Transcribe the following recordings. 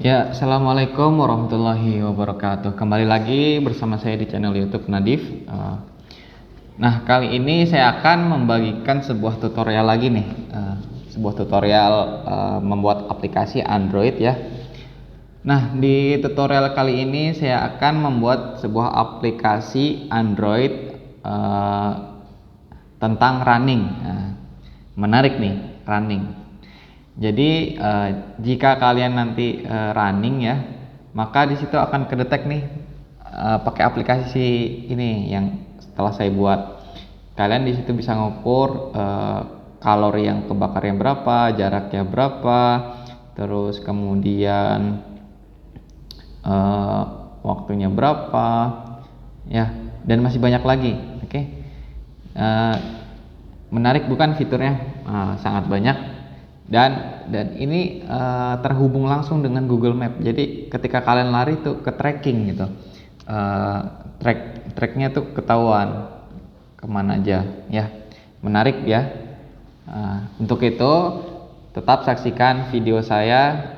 Ya, assalamualaikum warahmatullahi wabarakatuh. Kembali lagi bersama saya di channel YouTube Nadif. Nah, kali ini saya akan membagikan sebuah tutorial lagi nih, sebuah tutorial membuat aplikasi Android ya. Nah, di tutorial kali ini saya akan membuat sebuah aplikasi Android tentang running. Nah, menarik nih, running. Jadi jika kalian nanti running ya, maka di situ akan kedetek nih pakai aplikasi ini yang setelah saya buat. Kalian di situ bisa ngukur kalori yang kebakar yang berapa, jaraknya berapa, terus kemudian waktunya berapa, ya, dan masih banyak lagi. Oke. Menarik bukan fiturnya? Sangat banyak. Dan ini terhubung langsung dengan Google Map. Jadi ketika kalian lari tuh ke tracking gitu, tracknya tuh ketahuan kemana aja ya. Menarik ya. Untuk itu tetap saksikan video saya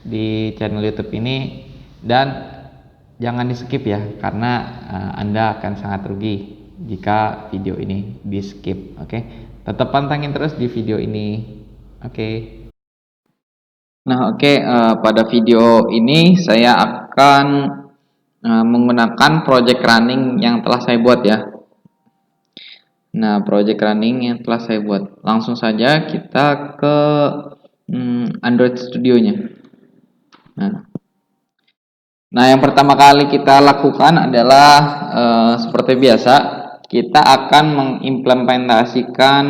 di channel YouTube ini dan jangan di skip ya, karena Anda akan sangat rugi jika video ini di skip. Oke. Tetap pantengin terus di video ini. Oke. Nah, pada video ini saya akan menggunakan project running yang telah saya buat ya. Nah, project running yang telah saya buat. Langsung saja kita ke Android Studio-nya. Nah, yang pertama kali kita lakukan adalah seperti biasa, kita akan mengimplementasikan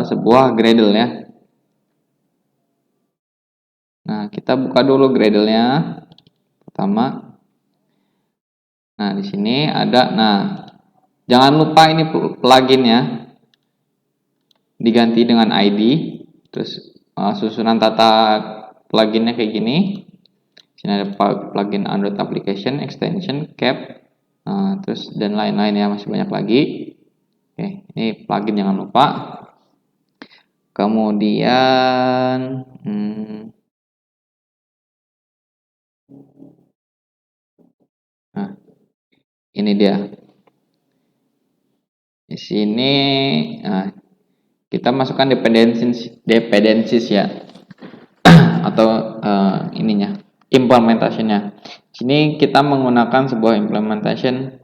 sebuah Gradle ya. Nah, kita buka dulu Gradle-nya pertama. Nah, di sini ada, jangan lupa ini pluginnya diganti dengan ID, terus susunan tata pluginnya kayak gini. Di sini ada plugin Android application, extension, cap, terus dan lain-lain ya, masih banyak lagi. Oke, ini plugin jangan lupa. Kemudian ini dia. Di sini kita masukkan dependencies ya, atau ininya, implementationnya. Sini kita menggunakan sebuah implementation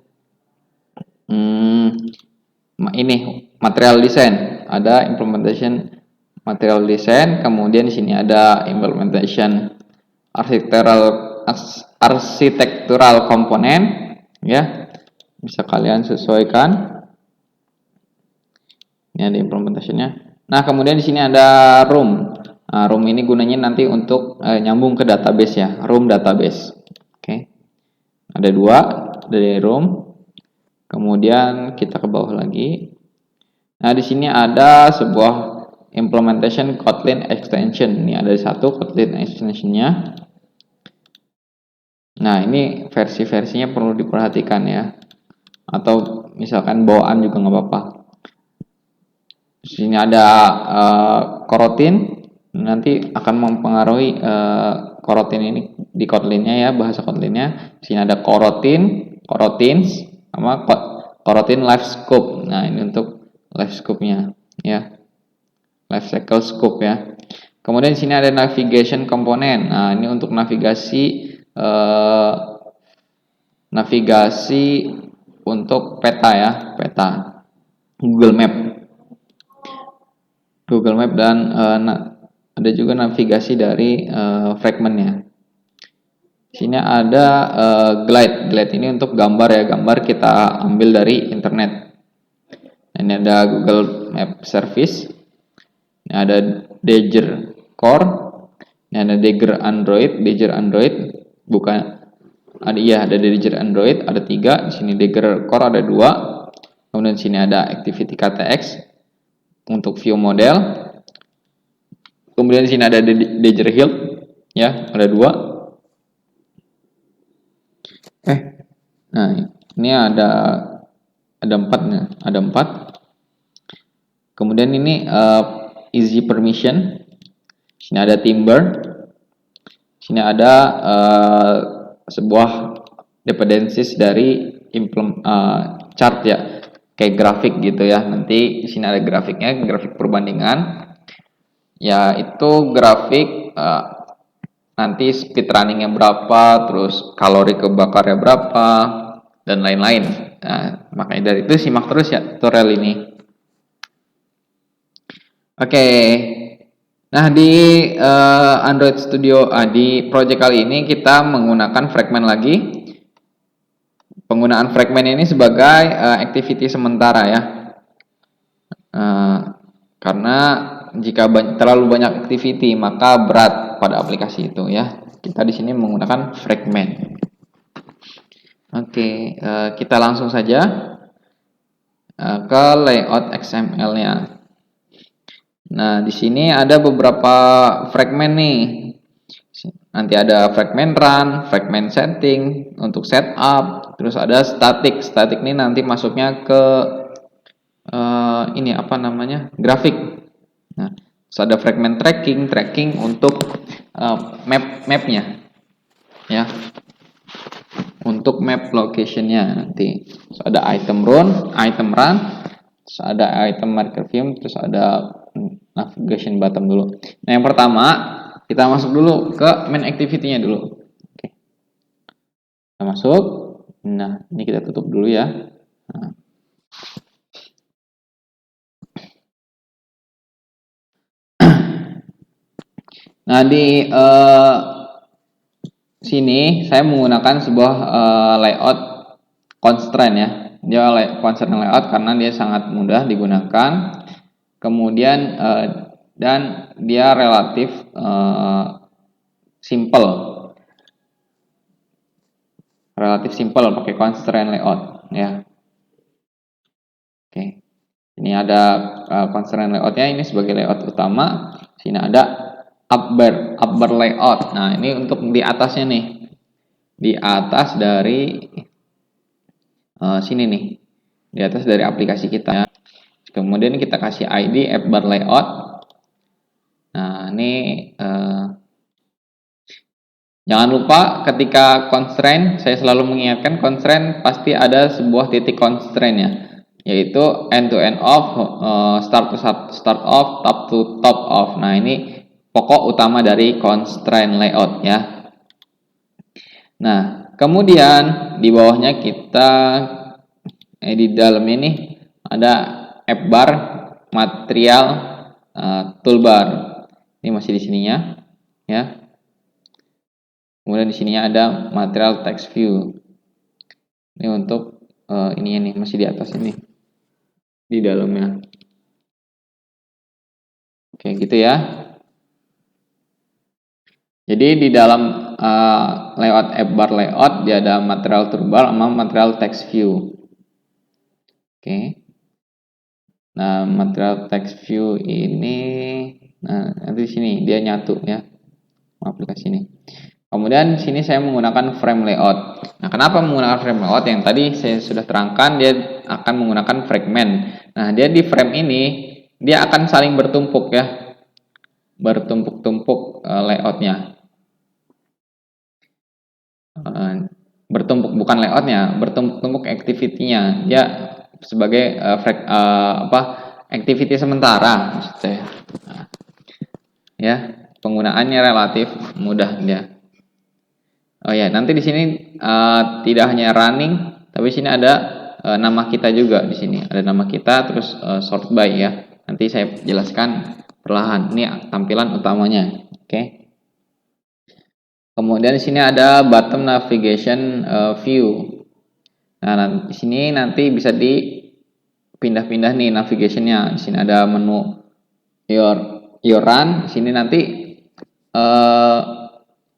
ini material design. Ada implementation material design, kemudian di sini ada implementation architectural komponen ya. Bisa kalian sesuaikan. Ini ada implementationnya. Nah, kemudian di sini ada room. Nah, room ini gunanya nanti untuk nyambung ke database ya, room database. Oke. Ada dua dari room. Kemudian kita ke bawah lagi. Nah, di sini ada sebuah implementation Kotlin extension. Ini ada satu Kotlin extensionnya. Nah, ini versi-versinya perlu diperhatikan ya. Atau misalkan bawaan juga nggak apa-apa. Di sini ada coroutine, nanti akan mempengaruhi coroutine ini di Kotlinnya ya, bahasa Kotlinnya. Di sini ada coroutines sama coroutine life scope. Nah, ini untuk life scope-nya ya, life cycle scope ya. Kemudian di sini ada navigation komponen. Nah, ini untuk navigasi untuk peta ya, peta Google Map dan ada juga navigasi dari fragmentnya. Sini ada glide ini untuk gambar ya, gambar kita ambil dari internet. Ini ada Google Map Service. Ini ada Dagger Core. Ini ada Dagger Android bukan ada Dagger Android ada 3. Di sini Dagger Core ada 2. Kemudian di sini ada Activity KTX untuk view model. Kemudian di sini ada Dagger Hill ya, ada 2. Nah, ini ada 4 ada 4. Kemudian ini easy permission. Sini ada Timber. Sini ada sebuah dependencies dari chart ya, kayak grafik gitu ya. Nanti di sini ada grafiknya, grafik perbandingan. Ya, itu grafik nanti speed runningnya berapa, terus kalori kebakarnya berapa, dan lain-lain. Nah, makanya dari itu simak terus ya tutorial ini. Oke. Nah, di Android Studio, di project kali ini kita menggunakan fragment lagi. Penggunaan fragment ini sebagai activity sementara ya. Karena jika terlalu banyak activity maka berat pada aplikasi itu ya. Kita di sini menggunakan fragment. Oke, kita langsung saja ke layout XML-nya. Nah, di sini ada beberapa fragment nih. Nanti ada fragment run, fragment setting untuk setup, terus ada static. Static ini nanti masuknya ke ini apa namanya? Grafik. Nah, terus ada fragment tracking untuk mapnya, ya. Untuk map locationnya nanti. Terus ada item run, terus ada item marker view, terus ada navigation button dulu. Nah, yang pertama kita masuk dulu ke main activity-nya dulu. Oke. Kita masuk. Nah, ini kita tutup dulu ya. Nah, di sini saya menggunakan sebuah layout constraint ya. Dia constraint layout karena dia sangat mudah digunakan. Kemudian dan dia relatif simple. Relatif simple pakai constraint layout ya. Oke. Ini ada constraint layoutnya, ini sebagai layout utama. Sini ada upper layout. Nah, ini untuk di atasnya nih. Di atas dari sini nih. Di atas dari aplikasi kita. Kemudian kita kasih ID upper layout. Nah, ini jangan lupa ketika constraint, saya selalu mengingatkan constraint pasti ada sebuah titik constraint-nya, yaitu end to end off, start to start off, top to top off. Nah, ini pokok utama dari constraint layout ya. Nah, kemudian di bawahnya kita di dalam ini ada app bar, material, toolbar. Ini masih di sininya ya. Kemudian di sininya ada material text view. Ini untuk ini masih di atas ini. Di dalamnya. Oke, gitu ya. Jadi di dalam layout app bar layout dia ada material toolbar sama material text view. Oke. Nah, material text view ini nanti di sini dia nyatu ya. Aplikasi ini. Kemudian di sini saya menggunakan frame layout. Nah, kenapa menggunakan frame layout? Yang tadi saya sudah terangkan dia akan menggunakan fragment. Nah, dia di frame ini dia akan saling bertumpuk ya. Bertumpuk-tumpuk layoutnya. Bertumpuk bukan layoutnya, bertumpuk-tumpuk activity-nya. Dia sebagai activity sementara maksudnya. Nah, ya, penggunaannya relatif mudah dia. Oh ya, nanti di sini tidak hanya running, tapi sini ada nama kita juga di sini. Ada nama kita terus sort by ya. Nanti saya jelaskan perlahan. Ini tampilan utamanya. Oke. Kemudian di sini ada bottom navigation view. Nah, di sini nanti bisa dipindah-pindah nih navigationnya. Di sini ada menu your run. Di sini nanti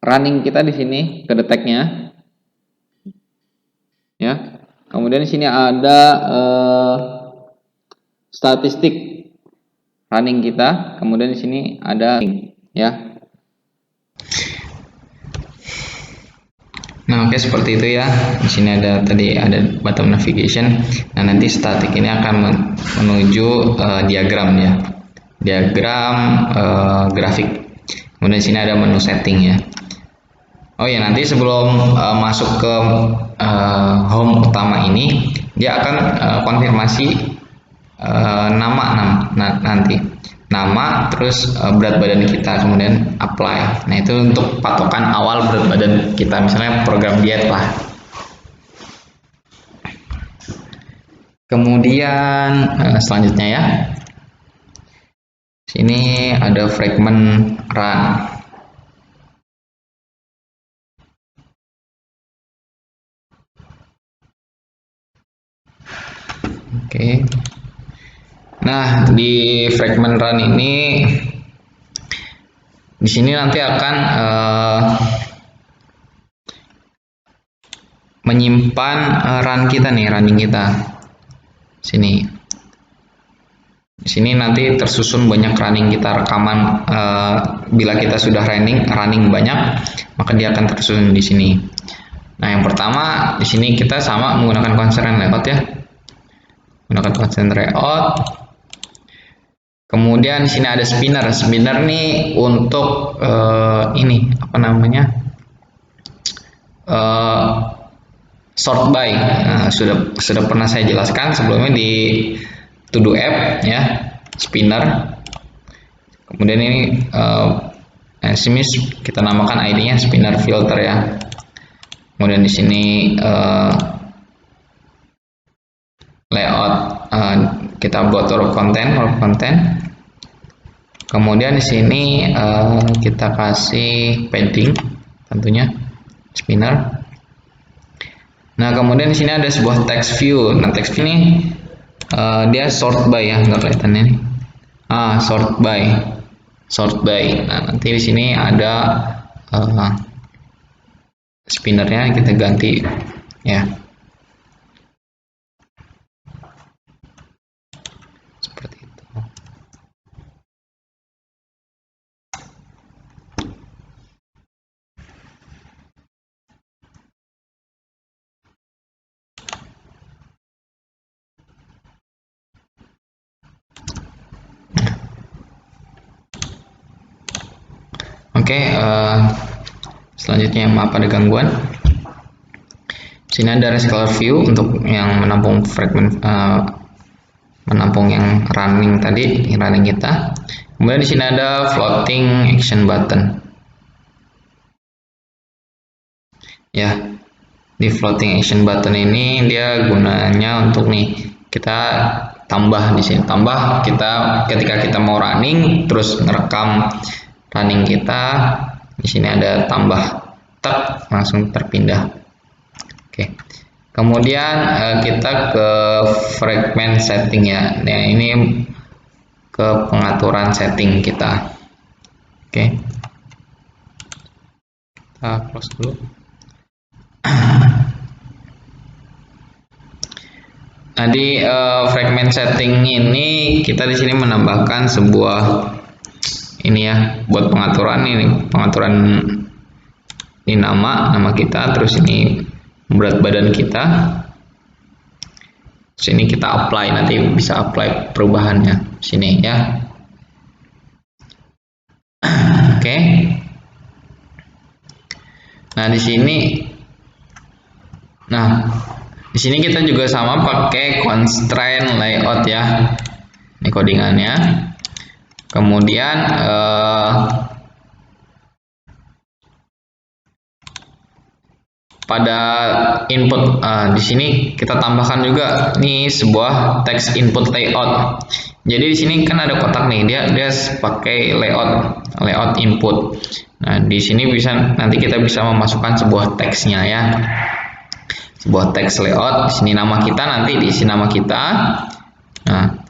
running kita di sini kedeteknya, ya. Kemudian di sini ada statistik running kita. Kemudian di sini ada ya. Nah, oke, seperti itu ya. Di sini ada bottom navigation. Nah, nanti static ini akan menuju diagram ya. Diagram grafik. Kemudian di sini ada menu setting ya. Oh ya, nanti sebelum masuk ke home utama ini, dia akan konfirmasi nanti nama, terus berat badan kita, kemudian apply. Nah, itu untuk patokan awal berat badan kita, misalnya program diet lah. Kemudian selanjutnya ya, sini ada fragment run. Oke. Nah, di fragment run ini, di sini nanti akan menyimpan run kita nih, running kita. Sini. Di sini nanti tersusun banyak running kita, rekaman. Bila kita sudah running banyak, maka dia akan tersusun di sini. Nah, yang pertama di sini kita sama menggunakan constraint layout ya. Menggunakan constraint layout. Kemudian di sini ada spinner. Spinner nih untuk ini apa namanya? Sort by. Nah, sudah pernah saya jelaskan sebelumnya di To-Do app ya, spinner. Kemudian ini sini kita namakan ID-nya spinner filter ya. Kemudian di sini layout kita buat row content. Kemudian di sini kita kasih padding tentunya spinner. Nah, kemudian di sini ada sebuah text view. Nah, text view ini dia sort by ya, nggak kelihatannya nih. Sort by. Nah, nanti di sini ada spinnernya, kita ganti ya. Seperti itu. Oke, selanjutnya maaf ada gangguan. Sini ada rescaler view untuk yang menampung fragment, menampung yang running tadi, yang running kita. Kemudian di sini ada floating action button. Ya, di floating action button ini dia gunanya untuk nih kita tambah di sini. Tambah kita ketika kita mau running terus ngerekam running kita, di sini ada tambah, tak langsung terpindah. Oke. Kemudian kita ke fragment setting ya. Nah, ini ke pengaturan setting kita. Oke. Kita close dulu. Nah, di fragment setting ini kita di sini menambahkan sebuah ini ya, buat pengaturan ini, ini nama kita, terus ini berat badan kita. Sini kita apply, nanti bisa apply perubahannya sini ya. Oke. Nah, di sini kita juga sama pakai constraint layout ya. Ini codingannya. Kemudian pada input di sini kita tambahkan juga nih sebuah text input layout. Jadi di sini kan ada kotak nih, dia pakai layout input. Nah, di sini nanti kita bisa memasukkan sebuah teksnya ya. Sebuah teks layout, di sini nama kita, nanti diisi nama kita. Nah,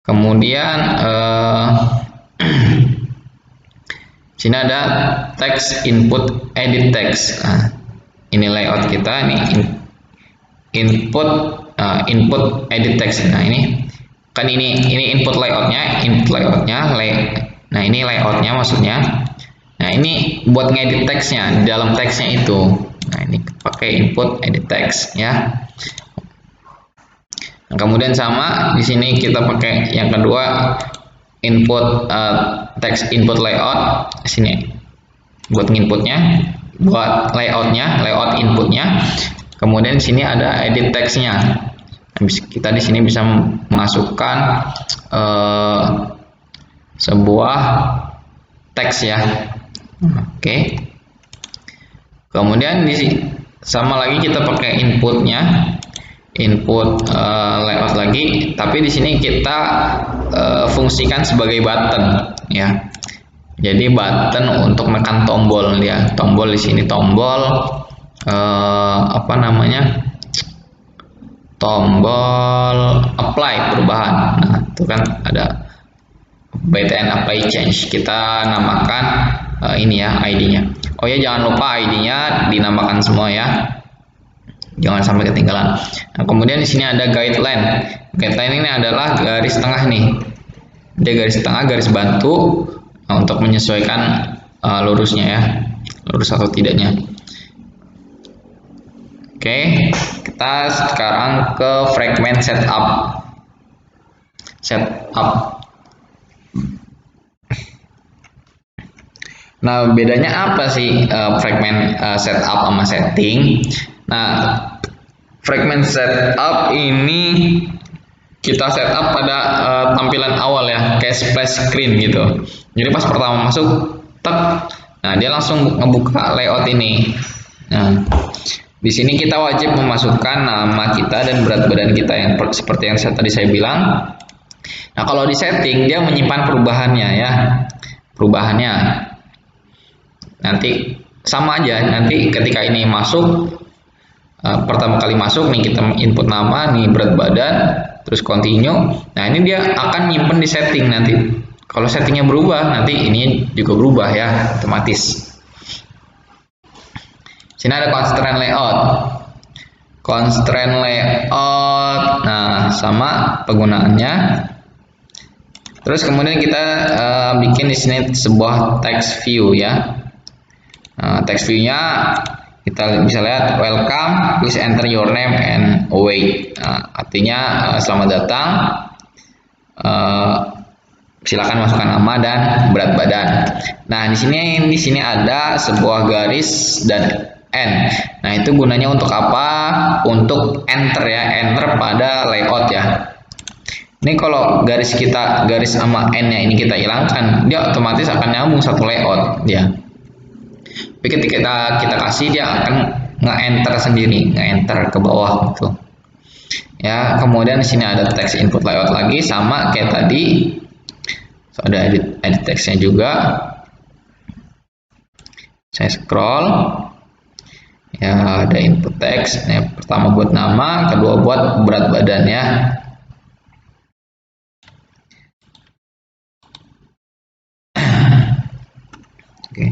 kemudian sini ada text input edit text. Nah, ini layout kita, ini input edit text. Nah, ini kan ini input layoutnya, nah ini layoutnya maksudnya. Nah, ini buat ngedit teksnya di dalam teksnya itu. Nah, ini pakai input edit text ya. Nah, kemudian sama di sini kita pakai yang kedua, input text input layout. Di sini buat inputnya, buat layoutnya, layout inputnya. Kemudian di sini ada edit text-nya. Kita di sini bisa memasukkan sebuah teks ya. Oke. Kemudian sama lagi kita pakai inputnya, input layout lagi, tapi di sini kita fungsikan sebagai button ya. Jadi button untuk menekan tombol ya. Tombol di sini tombol apa namanya? Tombol apply perubahan. Nah, itu kan ada btn apply change. Kita namakan ini ya ID-nya. Oh ya, jangan lupa ID-nya dinamakan semua ya. Jangan sampai ketinggalan. Nah, kemudian di sini ada guideline. Guideline ini adalah garis tengah nih. Dia garis tengah, garis bantu untuk menyesuaikan lurusnya ya, lurus atau tidaknya. Oke, kita sekarang ke fragment setup. Nah, bedanya apa sih fragment setup sama setting? Nah, fragment setup ini kita setup pada tampilan awal ya, kayak splash screen gitu. Jadi pas pertama masuk, tek, nah dia langsung ngebuka layout ini. Nah, di sini kita wajib memasukkan nama kita dan berat badan kita yang seperti yang tadi saya bilang. Nah, kalau di setting dia menyimpan perubahannya ya. Perubahannya nanti sama aja, nanti ketika ini masuk pertama kali masuk nih kita input nama nih, berat badan, terus continue. Nah, ini dia akan nyimpen di setting nanti. Kalau settingnya berubah, nanti ini juga berubah ya, otomatis. Sini ada constraint layout. Constraint layout, nah sama penggunaannya. Terus kemudian kita bikin di sini sebuah text view ya. Nah, text view-nya kita bisa lihat welcome, please enter your name and await. Nah, artinya selamat datang. Silakan masukkan nama dan berat badan. Nah, di sini ada sebuah garis dan N. Nah, itu gunanya untuk apa? Untuk enter ya, enter pada layout ya. Ini kalau garis sama N-nya ini kita hilangkan, dia otomatis akan nyambung satu layout ya. Tapi ketika kita kasih, dia akan nge-enter sendiri, nge-enter ke bawah gitu. Ya, kemudian di sini ada text input layout lagi sama kayak tadi. So, ada edit text-nya juga. Saya scroll. Ya, ada input text. Yang pertama buat nama, kedua buat berat badan ya. Oke.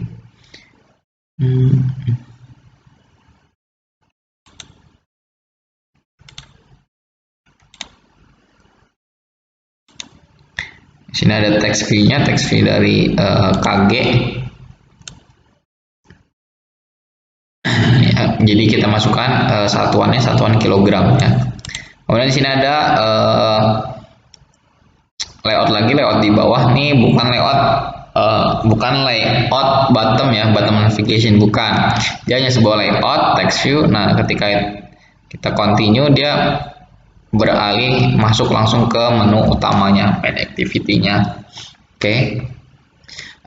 Di sini ada text view-nya, text view dari KG. Ya, jadi kita masukkan satuannya satuan kilogram ya. Kemudian di sini ada layout lagi, layout di bawah nih bukan layout bottom ya, bottom navigation bukan. Dia hanya sebuah layout text view. Nah, ketika kita continue dia beralih masuk langsung ke menu utamanya, main activity-nya. Oke.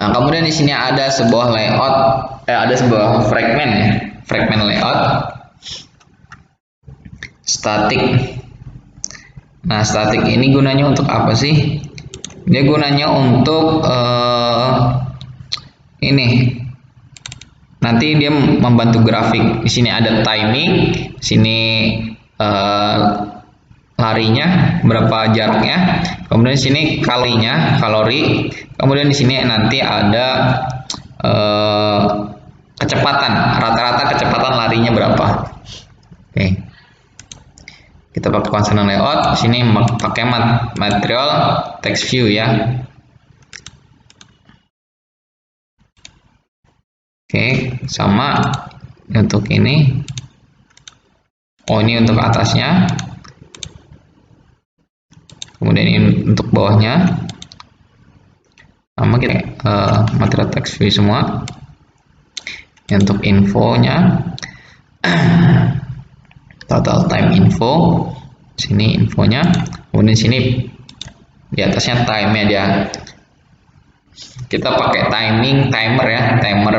Nah, kemudian di sini ada sebuah layout, ada sebuah fragment ya, fragment layout static. Nah, static ini gunanya untuk apa sih? Dia gunanya untuk ini. Nanti dia membantu grafik. Di sini ada timing, di sini larinya berapa jaraknya, kemudian di sini kalori, kemudian di sini nanti ada kecepatan, rata-rata kecepatan larinya berapa. Oke, kita pakai constraint layout. Di sini pakai material text view ya. Oke, sama untuk ini. Oh, ini untuk atasnya. Kemudian ini untuk bawahnya. Sama kita material text view semua. Untuk infonya total time info, sini infonya, kemudian sini di atasnya time-nya dia. Kita pakai timer ya, timer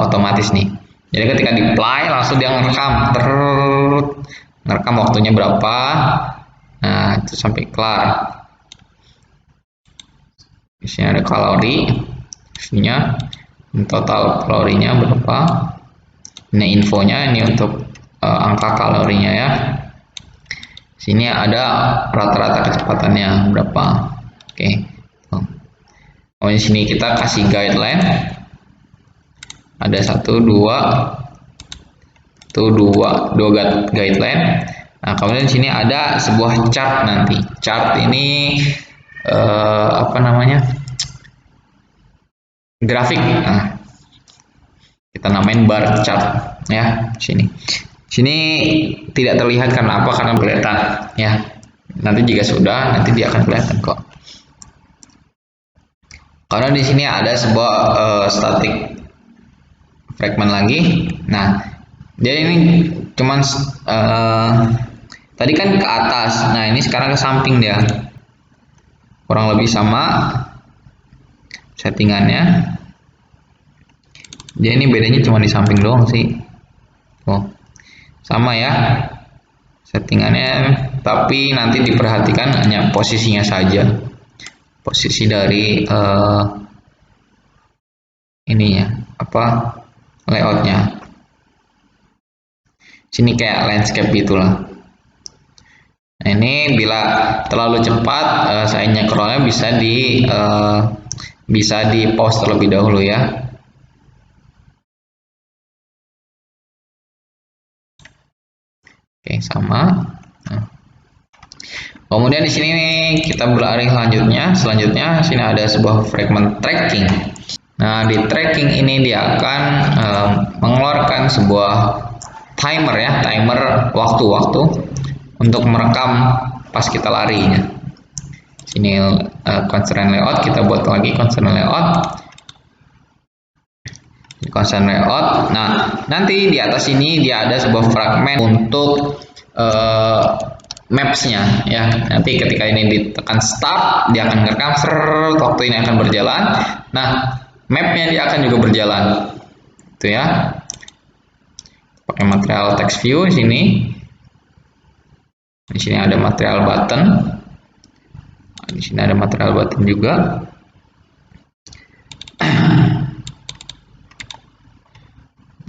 otomatis nih. Jadi ketika di play langsung dia ngerekam waktunya berapa. Nah, itu sampai kelar. Di sini ada kalori, isinya total kalorinya berapa. Ini infonya, ini untuk angka kalorinya ya. Sini ada rata-rata kecepatannya berapa. Oke. Oh, di sini kita kasih guideline. Ada dua guideline. Nah, kemudian di sini ada sebuah chart nanti. Chart ini apa namanya? Grafik. Nah, kita namain bar chart ya. Sini tidak terlihat karena apa? Karena kelihatan ya. Nanti jika sudah, nanti dia akan kelihatan kok. Karena di sini ada sebuah static fragment lagi. Nah, dia ini cuman tadi kan ke atas. Nah, ini sekarang ke samping dia. Kurang lebih sama settingannya. Dia ini bedanya cuma di samping doang sih. Oh, sama ya settingannya, tapi nanti diperhatikan hanya posisinya saja. Posisi dari ininya apa layoutnya. Sini kayak landscape gitulah. Nah, ini bila terlalu cepat saya nyekrolnya bisa di pause terlebih dahulu ya. Oke, sama. Nah. Kemudian di sini kita beralih selanjutnya sini ada sebuah fragment tracking. Nah, di tracking ini dia akan mengeluarkan sebuah timer ya, timer waktu-waktu untuk merekam pas kita larinya. Sini constraint layout, kita buat lagi constraint layout. Nah, nanti di atas ini dia ada sebuah fragment untuk maps-nya ya. Nanti ketika ini ditekan start, dia akan merekam waktu ini akan berjalan. Nah, map-nya dia akan juga berjalan. Itu ya. Pakai material text view di sini. Di sini ada material button. Di sini ada material button juga.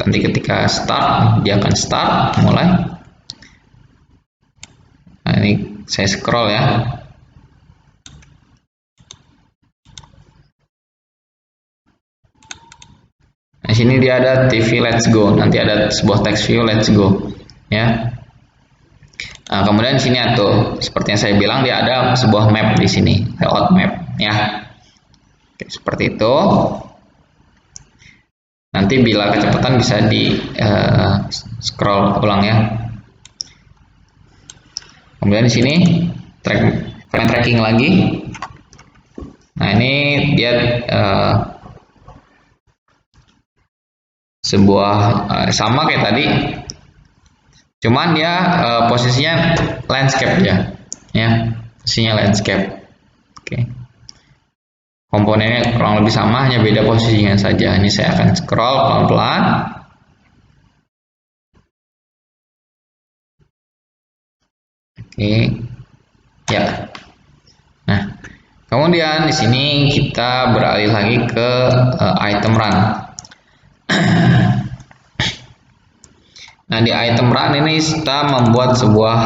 Nanti ketika start, dia akan start mulai. Nah, ini saya scroll ya. Di sini dia ada TV Let's Go. Nanti ada sebuah text view Let's Go ya. Nah, kemudian di sini seperti yang saya bilang dia ada sebuah map di sini, layout map ya. Oke, seperti itu. Nanti bila kecepatan bisa di scroll ulang ya. Kemudian di sini tracking lagi. Nah, ini dia sebuah sama kayak tadi, cuman dia posisinya landscape ya, posisinya landscape. Oke. Komponennya kurang lebih sama, hanya beda posisinya saja. Ini saya akan scroll pelan-pelan. Oke, ya. Nah, kemudian di sini kita beralih lagi ke item run. Nah, di item run ini kita membuat sebuah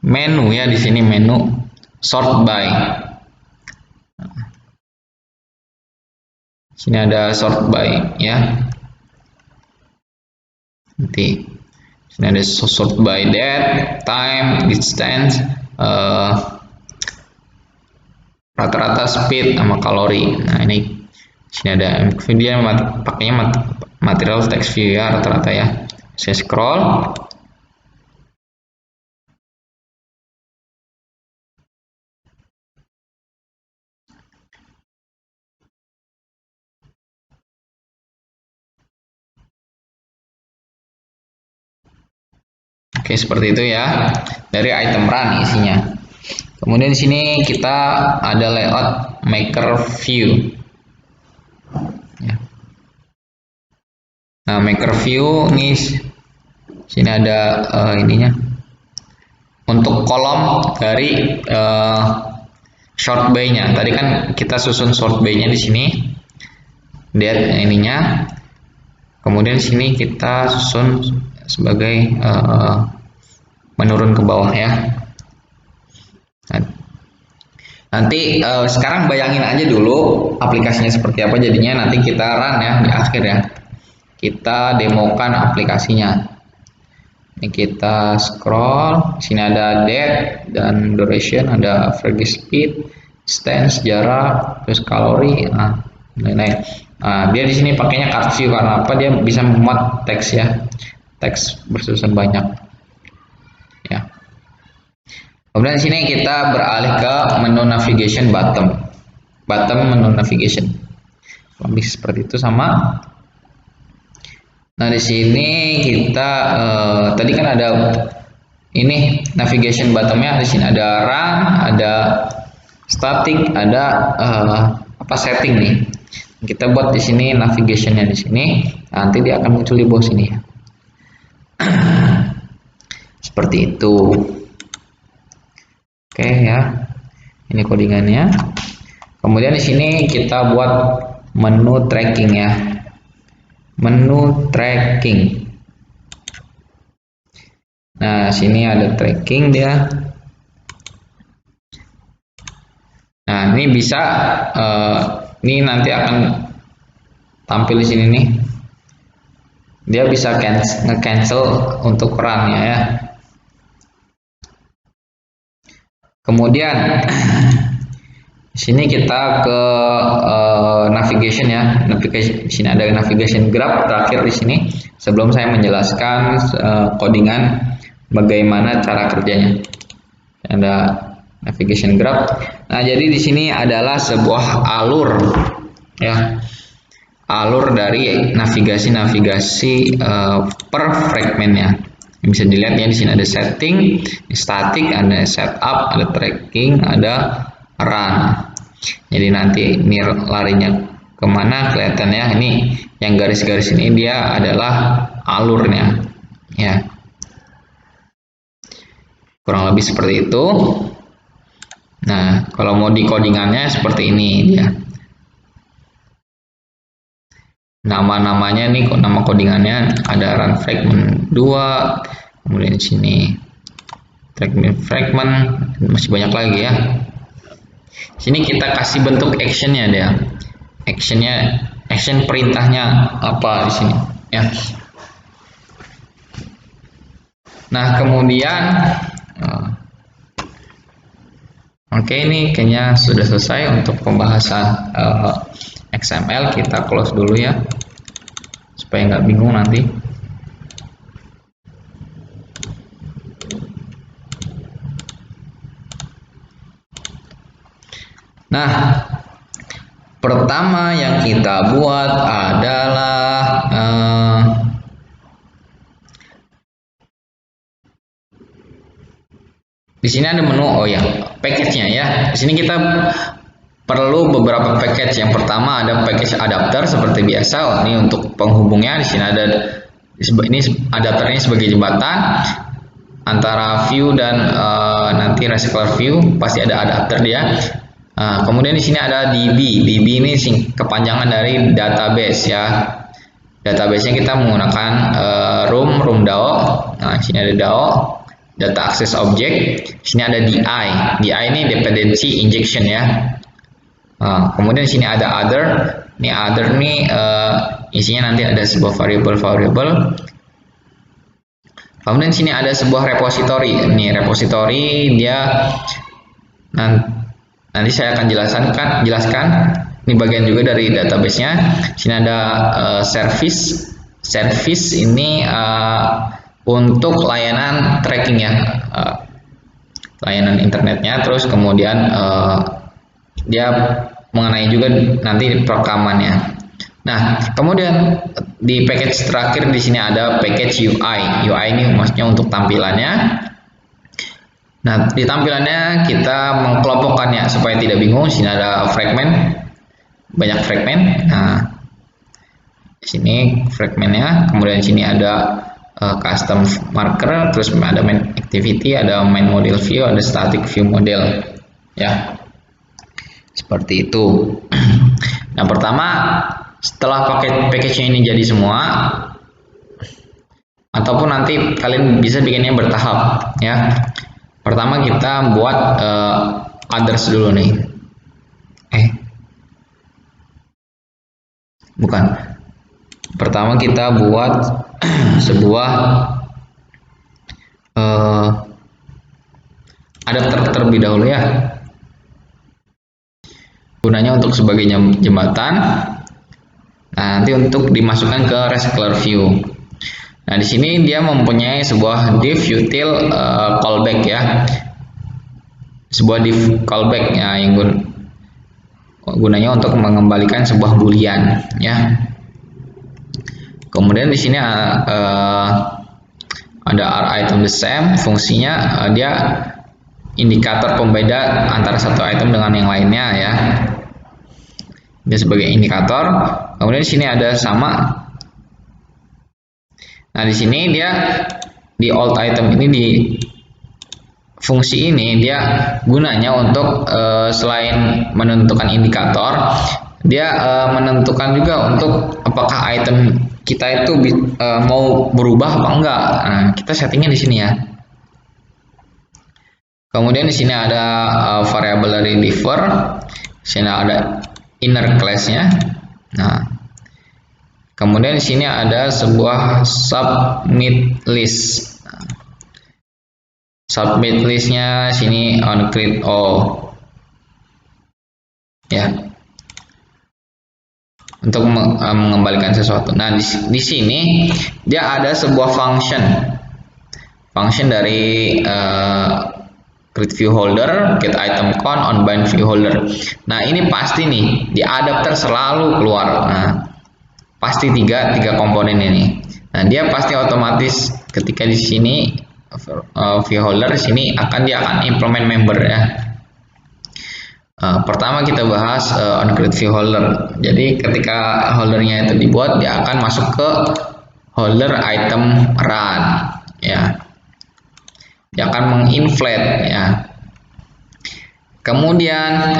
menu ya. Di sini menu sort by. Sini ada sort by ya. Nanti sini ada sort by date, time, distance, rata-rata speed sama kalori. Nah, ini sini ada video pakainya material text view ya rata-rata ya. Saya scroll. Oke, seperti itu ya. Dari item run isinya. Kemudian di sini kita ada layout maker view. Ya. Nah, maker view ini sini ada ininya. Untuk kolom dari short by-nya. Tadi kan kita susun short by-nya di sini. Lihat ininya. Kemudian sini kita susun sebagai menurun ke bawah ya. Nanti sekarang bayangin aja dulu aplikasinya seperti apa jadinya, nanti kita run ya di akhir ya. Kita demokan aplikasinya. Ini kita scroll, sini ada date dan duration, ada average speed, stance, jarak, terus kalori, lain-lain. Nah, dia di sini pakainya card view karena apa? Dia bisa memuat teks ya, teks bersusun banyak. Ya. Kemudian di sini kita beralih ke menu navigation bottom menu navigation. Lebih seperti itu sama. Nah, di sini kita tadi kan ada ini navigation bottomnya, di sini ada run, ada static, ada setting nih. Kita buat di sini navigationnya di sini, nanti dia akan muncul di bawah sini ya. Seperti itu. Oke ya, ini codingannya. Kemudian di sini kita buat menu tracking ya. Menu tracking. Nah, sini ada tracking dia. Nah, ini bisa ini nanti akan tampil di sini nih. Dia bisa nge-cancel untuk run ya. Kemudian di sini kita ke navigation ya. Navigation, di sini ada navigation graph terakhir di sini. Sebelum saya menjelaskan codingan bagaimana cara kerjanya. Ada navigation graph. Nah, jadi di sini adalah sebuah alur ya. Alur dari navigasi per fragmentnya. Bisa dilihat ya, di sini ada setting, static, ada setup, ada tracking, ada run. Jadi nanti ini larinya kemana kelihatan ya. Ini yang garis-garis ini dia adalah alurnya ya, kurang lebih seperti itu. Nah, kalau mau di codingannya seperti ini dia. Nama-namanya nih, nama codingannya ada run fragment 2, kemudian di sini fragment masih banyak lagi ya. Sini kita kasih bentuk actionnya dia. Action perintahnya apa di sini ya. Nah, kemudian oke, ini kayaknya sudah selesai untuk pembahasan XML. Kita close dulu ya supaya nggak bingung nanti. Nah, pertama yang kita buat adalah di sini ada menu, package-nya ya. Di sini kita perlu beberapa package. Yang pertama ada package adapter seperti biasa. Ini untuk penghubungnya. Di sini ada ini adapternya sebagai jembatan antara view dan nanti reservoir view, pasti ada adapter dia. Kemudian di sini ada DB. DB ini kepanjangan dari database ya. Database-nya kita menggunakan room DAO. Nah, di sini ada DAO, data access object. Di sini ada DI. DI ini dependency injection ya. Kemudian di sini ada other. Ini other nih isinya nanti ada sebuah variable. Kemudian di sini ada sebuah repository. Ini repository dia nanti saya akan jelaskan. Ini bagian juga dari database-nya. Di sini ada service. Service ini untuk layanan tracking ya, layanan internetnya. Terus kemudian dia mengenai juga nanti perekamannya. Nah, kemudian di package terakhir di sini ada package UI. UI ini maksudnya untuk tampilannya. Nah, di tampilannya kita mengkelompokkannya supaya tidak bingung. Di sini ada fragment, banyak fragment. Nah, di sini fragmentnya. Kemudian di sini ada custom marker, terus ada main activity, ada main model view, ada static view model. Ya, seperti itu. Nah, pertama setelah package-nya ini jadi semua, ataupun nanti kalian bisa bikinnya bertahap ya. Pertama kita buat others dulu nih. Bukan. Pertama kita buat sebuah adapter terlebih dahulu ya. Gunanya untuk sebagai jembatan. Nah, nanti untuk dimasukkan ke recycler view. Nah, di sini dia mempunyai sebuah div util callback ya. Sebuah div callback ya yang gunanya untuk mengembalikan sebuah boolean ya. Kemudian di sini ada item the same, fungsinya dia indikator pembeda antara satu item dengan yang lainnya ya. Dia sebagai indikator. Kemudian di sini ada sama. Nah, di sini dia di old item ini, di fungsi ini dia gunanya untuk selain menentukan indikator, dia menentukan juga untuk apakah item kita itu mau berubah apa enggak. Nah, kita settingnya di sini ya. Kemudian di sini ada variable dari differ. Di sini ada inner class-nya. Nah, kemudian di sini ada sebuah submit list. Submit listnya sini on create all ya, untuk mengembalikan sesuatu. Nah, di sini dia ada sebuah function dari create view holder, get item count, on bind view holder. Nah, ini pasti nih di adapter selalu keluar. Nah, pasti tiga komponen ini. Nah, dia pasti otomatis ketika di sini view holder, di sini dia akan implement member ya. Pertama kita bahas on create view holder. Jadi ketika holdernya itu dibuat, dia akan masuk ke holder item run ya. Dia akan menginflate ya. Kemudian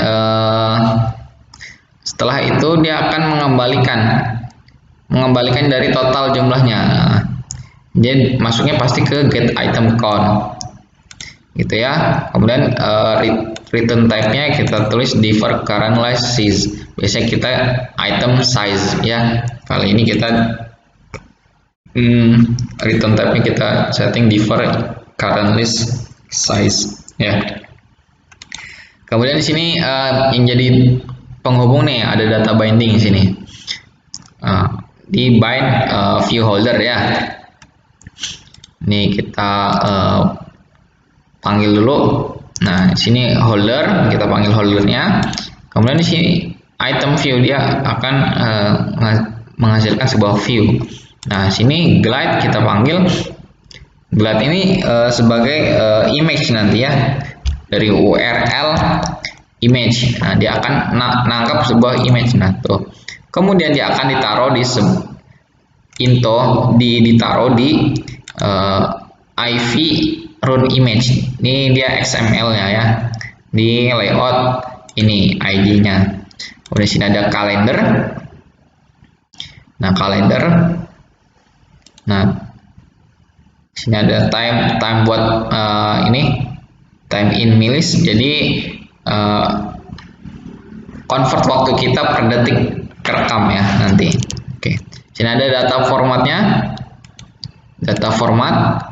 setelah itu dia akan mengembalikan dari total jumlahnya. Jadi masuknya pasti ke get item count gitu ya. Kemudian return type-nya kita tulis differ current size. Biasanya kita item size ya. Kali ini kita return type-nya kita setting differ current list size ya. Kemudian di sini yang jadi penghubung nih ada data binding di sini. Di bind view holder ya. Ini kita panggil dulu. Nah, di sini holder, kita panggil holdernya. Kemudian di sini item view, dia akan menghasilkan sebuah view. Nah, sini glide kita panggil. Glide ini sebagai image nanti ya, dari URL image. Nah, dia akan nangkap sebuah image. Nah, tuh. Kemudian dia akan ditaruh di ditaruh di IV run image. Ini dia XML-nya ya. Di layout ini ID-nya. Kemudian sini ada kalender. Nah, kalender. Nah, sini ada time buat time in millis. Jadi convert waktu kita per detik kerekam ya nanti. Oke. Sini ada data formatnya. Data format.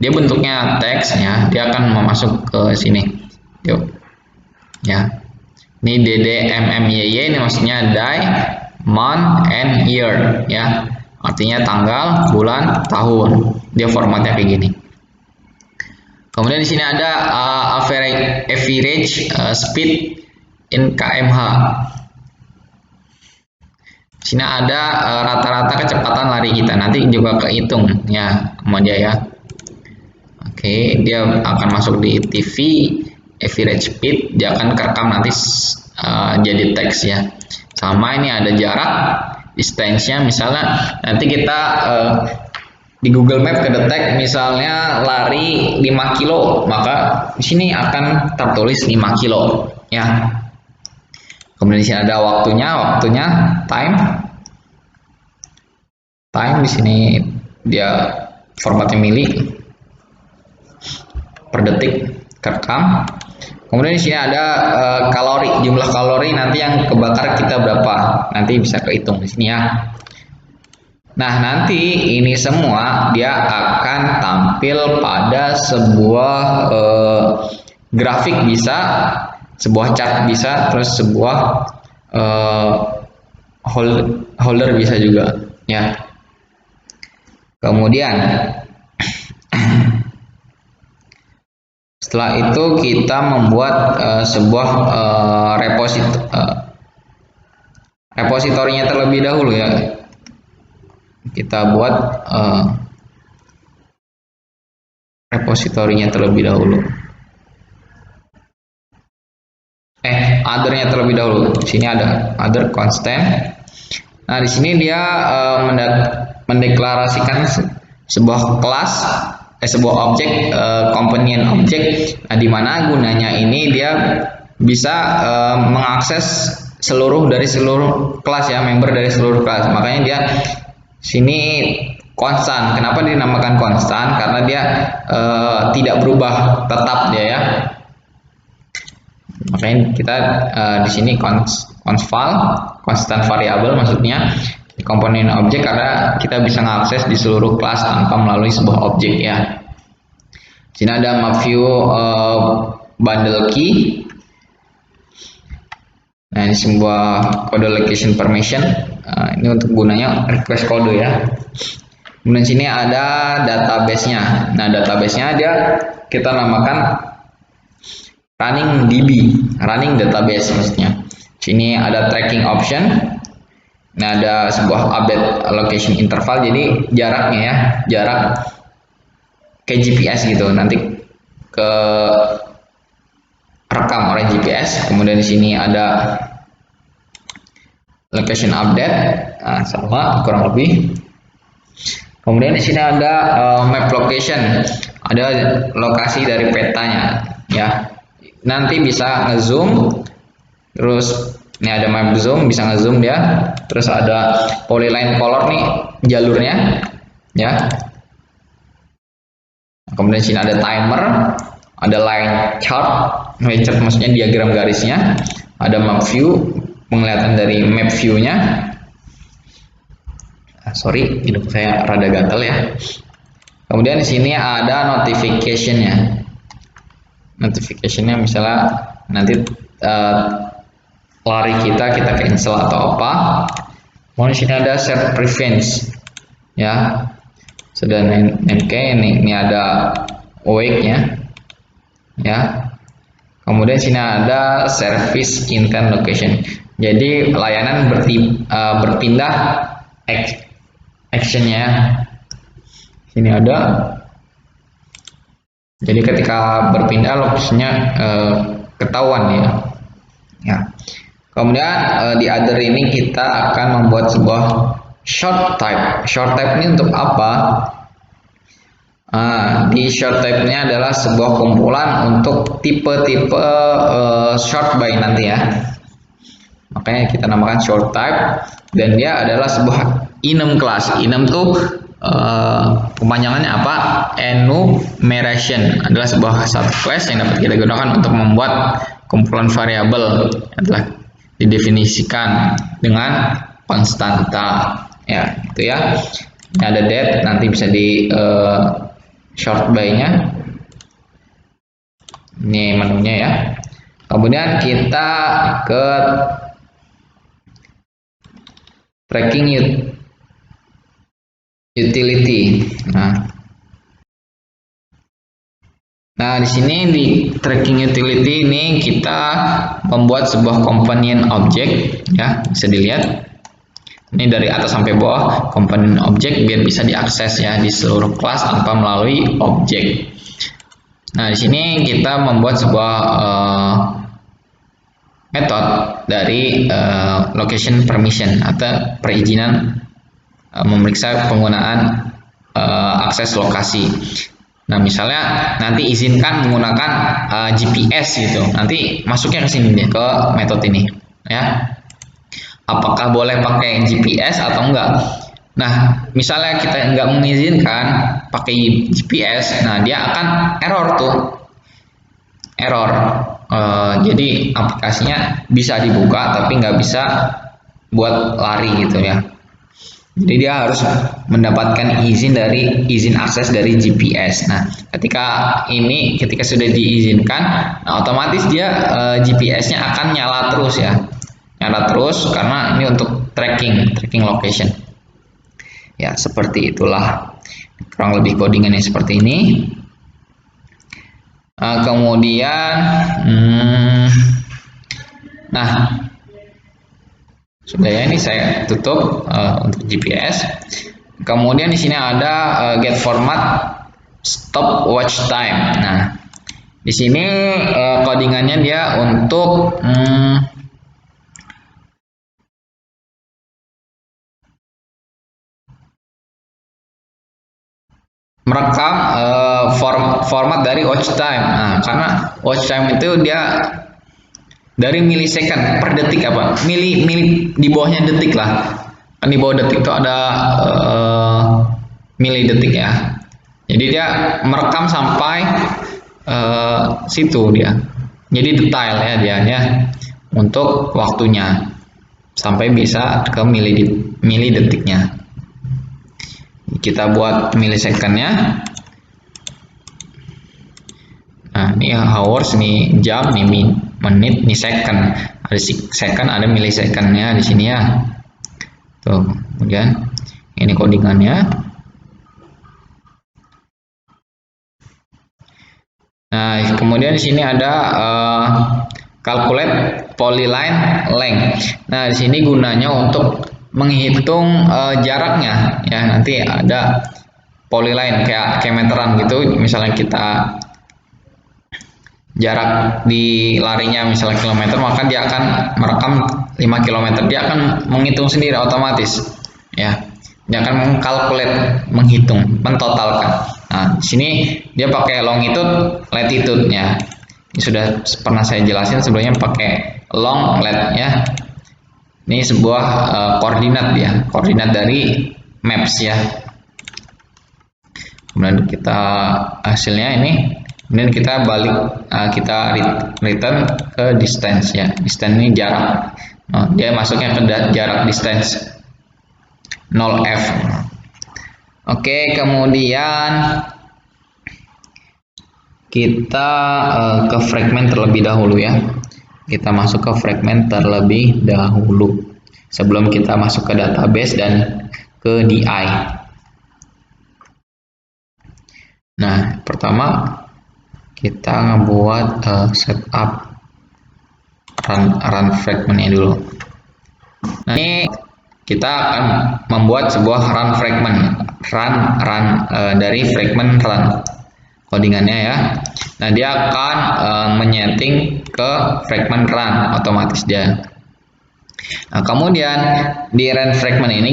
Dia bentuknya teks ya. Dia akan masuk ke sini. Yuk. Ya. Ini DDMMYY, ini maksudnya day, month, and year ya. Artinya tanggal, bulan, tahun. Dia formatnya kayak gini. Kemudian di sini ada average speed in kmh. Sini ada rata-rata kecepatan lari kita, nanti juga kehitung ya sama dia ya. Oke, dia akan masuk di TV average speed, dia akan kerekam nanti jadi teks ya. Sama ini ada jarak, distance-nya misalnya nanti kita di Google Map kedetek misalnya lari 5 kilo, maka di sini akan tertulis 5 kilo ya. Kemudian di sini ada waktunya time di sini dia formatnya mili per detik kerekam. Kemudian di sini ada kalori, jumlah kalori nanti yang kebakar kita berapa, nanti bisa kehitung di sini ya. Nah, nanti ini semua dia akan tampil pada sebuah grafik bisa, sebuah chart bisa, terus sebuah holder bisa juga ya. Kemudian setelah itu kita membuat sebuah repositorinya terlebih dahulu ya. Kita buat repositorinya terlebih dahulu. Other-nya terlebih dahulu. Di sini ada other constant. Nah, di sini dia mendeklarasikan sebuah kelas, sebuah objek, companion object. Nah, di mana gunanya ini dia bisa mengakses seluruh kelas ya, member dari seluruh kelas. Makanya dia sini konstan. Kenapa dinamakan konstan? Karena dia tidak berubah, tetap dia ya. Makanya kita di sini constant variable maksudnya di komponen objek, karena kita bisa mengakses di seluruh kelas tanpa melalui sebuah objek ya. Di sini ada map view bundle key. Nah, ini sebuah kode location permission. Ini untuk gunanya request kode ya. Kemudian sini ada database-nya. Nah, database-nya kita namakan running DB, running database maksudnya. Sini ada tracking option. Nah, ada sebuah update location interval, jadi jaraknya ya, jarak ke GPS gitu, nanti ke rekam oleh GPS. Kemudian di sini ada location update, nah, sama kurang lebih. Kemudian di sini ada map location, ada lokasi dari petanya ya. Nanti bisa ngezoom, terus ini ada map zoom, bisa ngezoom dia, terus ada polyline color nih jalurnya ya. Kemudian di sini ada timer, ada line chart maksudnya diagram garisnya, ada map view, penglihatan dari map view-nya. Sorry, hidup saya rada gatel ya. Kemudian di sini ada notification-nya. Notification-nya misalnya nanti lari kita cancel atau apa. Kemudian di sini ada set prevents ya. Sudah name ini ada awake-nya ya. Kemudian sini ada service intent location. Jadi layanan berpindah action-nya. Sini ada. Jadi ketika berpindah lokasinya ketahuan ya. Ya. Kemudian di other ini kita akan membuat sebuah short type. Short type ini untuk apa? Di short type-nya adalah sebuah kumpulan untuk tipe-tipe short by nanti ya. Makanya kita namakan short type, dan dia adalah sebuah enum class. Enum tuh kepanjangannya apa? Enumeration adalah satu class yang dapat kita gunakan untuk membuat kumpulan variabel yang telah didefinisikan dengan konstanta ya, gitu ya. Ini ada date, nanti bisa di short by-nya. Ini menunya ya. Kemudian kita ke tracking utility. Nah, di sini di tracking utility ini kita membuat sebuah companion object ya, bisa dilihat. Ini dari atas sampai bawah komponen objek biar bisa diakses ya di seluruh kelas tanpa melalui objek. Nah, di sini kita membuat sebuah metode dari location permission atau perizinan memeriksa penggunaan akses lokasi. Nah, misalnya nanti izinkan menggunakan GPS gitu. Nanti masuknya ke sini deh, ke metode ini ya. Apakah boleh pakai GPS atau enggak? Nah, misalnya kita enggak mengizinkan pakai GPS, nah dia akan error tuh. Error. Jadi aplikasinya bisa dibuka tapi nggak bisa buat lari gitu ya. Jadi dia harus mendapatkan izin akses dari GPS. Nah, ketika sudah diizinkan, nah otomatis dia GPS-nya akan nyala terus ya. Nyala terus karena ini untuk tracking location. Ya, seperti itulah. Kurang lebih codingannya seperti ini. Kemudian nah, sudah ya, ini saya tutup untuk GPS. Kemudian di sini ada get format stop watch time. Nah, di sini codingannya dia untuk merekam format dari watch time. Nah, karena watch time itu dia dari milisecond per detik apa? Mili di bawahnya detik lah. Kan di bawah detik itu ada mili detik ya. Jadi dia merekam sampai situ dia. Jadi detail ya dianya untuk waktunya sampai bisa ke mili detiknya. Kita buat milisecondnya. Nah, ini hours, ini jam, ini menit, ini second. Ada second, ada milisecondnya di sini ya. Tuh, kemudian ini codingannya. Nah, kemudian di sini ada calculate polyline length. Nah, di sini gunanya untuk menghitung jaraknya ya. Nanti ada polyline kayak meteran gitu. Misalnya kita jarak di larinya misalnya kilometer, maka dia akan merekam 5 km. Dia akan menghitung sendiri otomatis ya. Dia akan mengkalkulate, menghitung, mentotalkan. Nah, di sini dia pakai longitude, latitude ya. Ini sudah pernah saya jelasin sebelumnya pakai long lat ya. Ini sebuah koordinat ya, koordinat dari maps ya. Kemudian kita hasilnya ini, kemudian kita balik, kita return ke distance ya. Distance ini jarak. Nah, dia masuknya ke jarak distance 0f. Oke, kemudian kita ke fragment terlebih dahulu ya. Kita masuk ke fragment terlebih dahulu sebelum kita masuk ke database dan ke DI. Nah, pertama kita ngebuat setup run fragmentnya dulu. Nah, ini kita akan membuat sebuah run fragment, dari fragment run codingannya ya. Nah, dia akan menyeting ke fragment run otomatis dia. Nah, kemudian di run fragment ini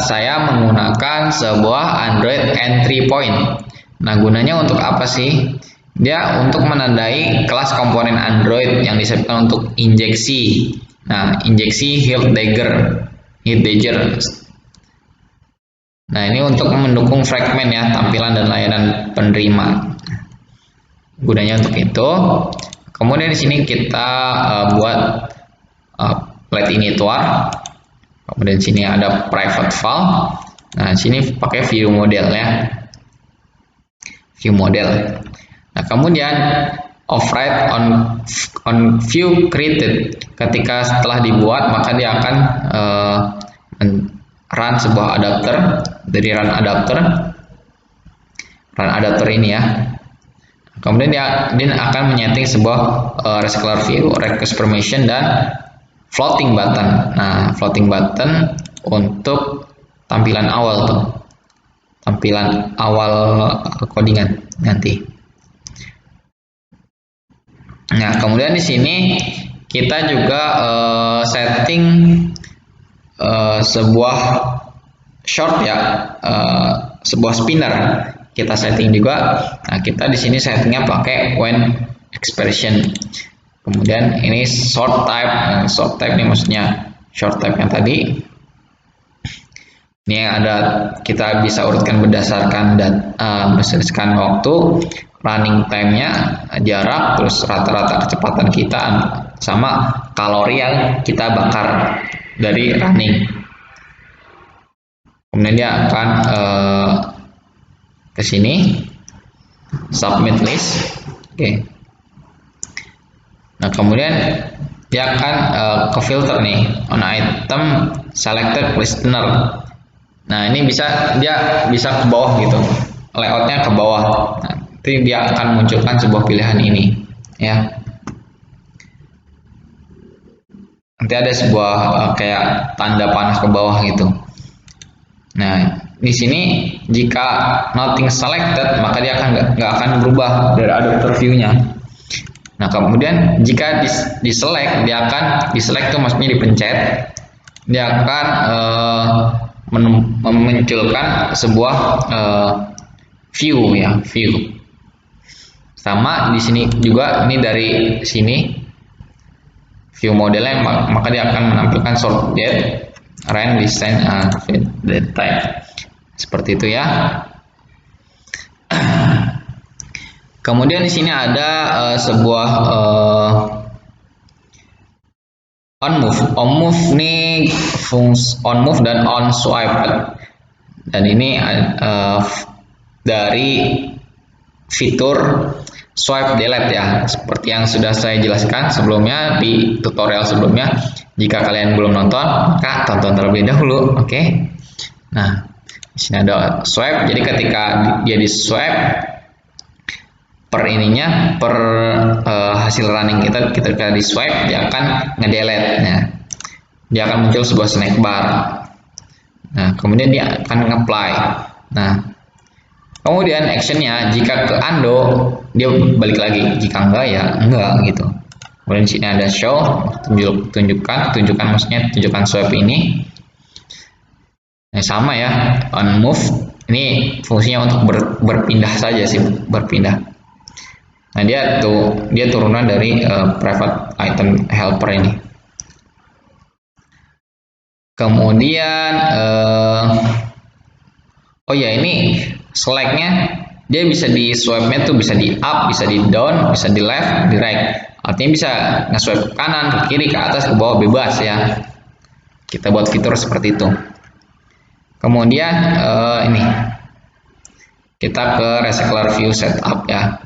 saya menggunakan sebuah Android entry point. Nah, gunanya untuk apa sih? Dia untuk menandai kelas komponen Android yang disiapkan untuk injeksi. Nah, injeksi heatdagger. Nah, ini untuk mendukung fragment ya, tampilan dan layanan penerima. Gunanya untuk itu. Kemudian di sini kita buat let initWar. Kemudian di sini ada private file. Nah, di sini pakai view model ya. View model. Nah, kemudian override on view created. Ketika setelah dibuat, maka dia akan run sebuah adapter dari run adapter ini ya. Kemudian dia akan menyeting sebuah rescaler view, request permission dan floating button. Nah, floating button untuk tampilan awal tuh. Tampilan awal codingan nanti. Nah, kemudian di sini kita juga setting sebuah short ya, sebuah spinner kita setting juga. Nah, kita di sini settingnya pakai when expression. Kemudian ini short type ini maksudnya short type yang tadi. Ini ada, kita bisa urutkan berdasarkan berdasarkan waktu, running time-nya, jarak, terus rata-rata kecepatan kita, sama kalori yang kita bakar dari running. Kemudian dia akan ke sini, submit list. Oke. Nah, kemudian dia akan ke filter nih, on item selected listener. Nah, ini dia bisa ke bawah gitu, layoutnya ke bawah. Nanti dia akan munculkan sebuah pilihan ini, ya. Nanti ada sebuah kayak tanda panah ke bawah gitu. Nah, di sini jika nothing selected, maka dia akan nggak akan berubah dari adapter view-nya. Nah, kemudian jika di select, dia akan di select tuh maksudnya dipencet, dia akan memunculkan sebuah view ya, view. Sama di sini juga, ini dari sini view modelnya, maka dia akan menampilkan sort date, range, distance, date type. Seperti itu ya. Kemudian di sini ada sebuah on move nih, on move dan on swipe, dan ini dari fitur swipe delete ya, seperti yang sudah saya jelaskan sebelumnya di tutorial sebelumnya. Jika kalian belum nonton, maka tonton terlebih dahulu. Oke. Nah, di sini ada swipe, jadi ketika dia di swipe per ininya, per hasil running kita ketika di swipe, dia akan ngedelete. Nah, dia akan muncul sebuah snack bar. Nah, kemudian dia akan nge-apply. Nah, kemudian actionnya jika ke undo, dia balik lagi. Jika enggak ya enggak gitu. Kemudian di sini ada show, tunjukkan maksudnya tunjukkan swipe ini. Nah, sama ya, on move ini fungsinya untuk berpindah saja sih, berpindah. Nah, dia turunan dari private item helper ini. Kemudian oh ya, ini select-nya dia bisa di swipe-nya tuh bisa di up, bisa di down, bisa di left, di right. Artinya bisa nge-swipe ke kanan, ke kiri, ke atas, ke bawah, bebas ya. Kita buat fitur seperti itu. Kemudian ini kita ke recycler view setup ya.